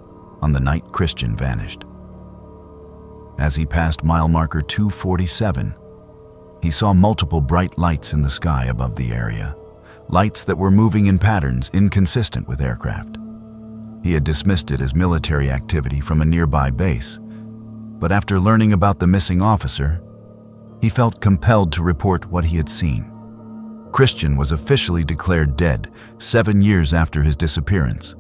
on the night Christian vanished. As he passed mile marker 247, he saw multiple bright lights in the sky above the area, lights that were moving in patterns inconsistent with aircraft. He had dismissed it as military activity from a nearby base, but after learning about the missing officer, he felt compelled to report what he had seen. Christian was officially declared dead 7 years after his disappearance,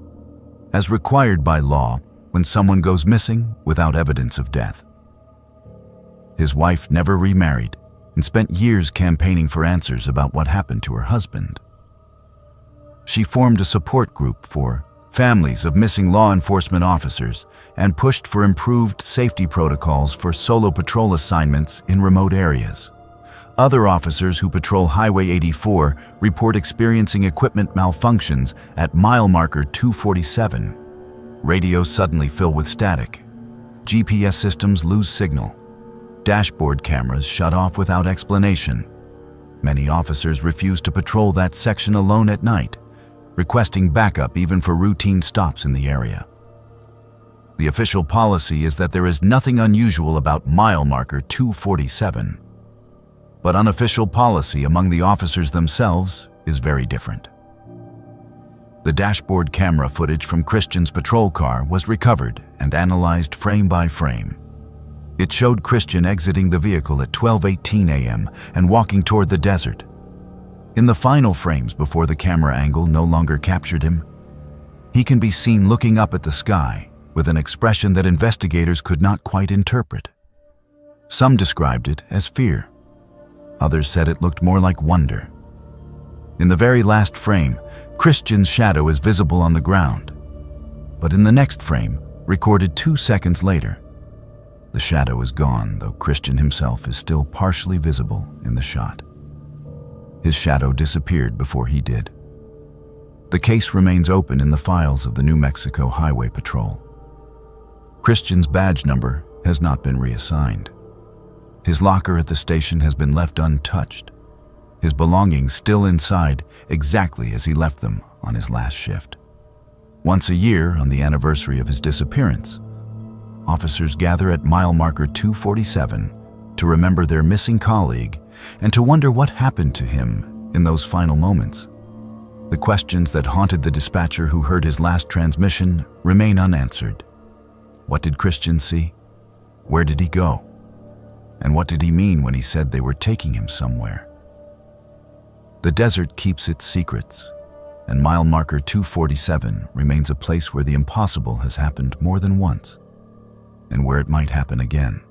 as required by law when someone goes missing without evidence of death. His wife never remarried and spent years campaigning for answers about what happened to her husband. She formed a support group for families of missing law enforcement officers and pushed for improved safety protocols for solo patrol assignments in remote areas. Other officers who patrol Highway 84 report experiencing equipment malfunctions at mile marker 247. Radios suddenly fill with static. GPS systems lose signal. Dashboard cameras shut off without explanation. Many officers refuse to patrol that section alone at night, requesting backup even for routine stops in the area. The official policy is that there is nothing unusual about mile marker 247. But unofficial policy among the officers themselves is very different. The dashboard camera footage from Christian's patrol car was recovered and analyzed frame by frame. showed Christian exiting the vehicle at 12:18 a.m. and walking toward the desert. In the final frames before the camera angle no longer captured him, he can be seen looking up at the sky with an expression that investigators could not quite interpret. Some described it as fear. Others said it looked more like wonder. In the very last frame, Christian's shadow is visible on the ground. But in the next frame, recorded 2 seconds later, the shadow is gone, though Christian himself is still partially visible in the shot. His shadow disappeared before he did. The case remains open in the files of the New Mexico Highway Patrol. Christian's badge number has not been reassigned. His locker at the station has been left untouched, his belongings still inside exactly as he left them on his last shift. Once a year, on the anniversary of his disappearance, officers gather at mile marker 247 to remember their missing colleague and to wonder what happened to him in those final moments. The questions that haunted the dispatcher who heard his last transmission remain unanswered. What did Christian see? Where did he go? And what did he mean when he said they were taking him somewhere? The desert keeps its secrets, and mile marker 247 remains a place where the impossible has happened more than once, and where it might happen again.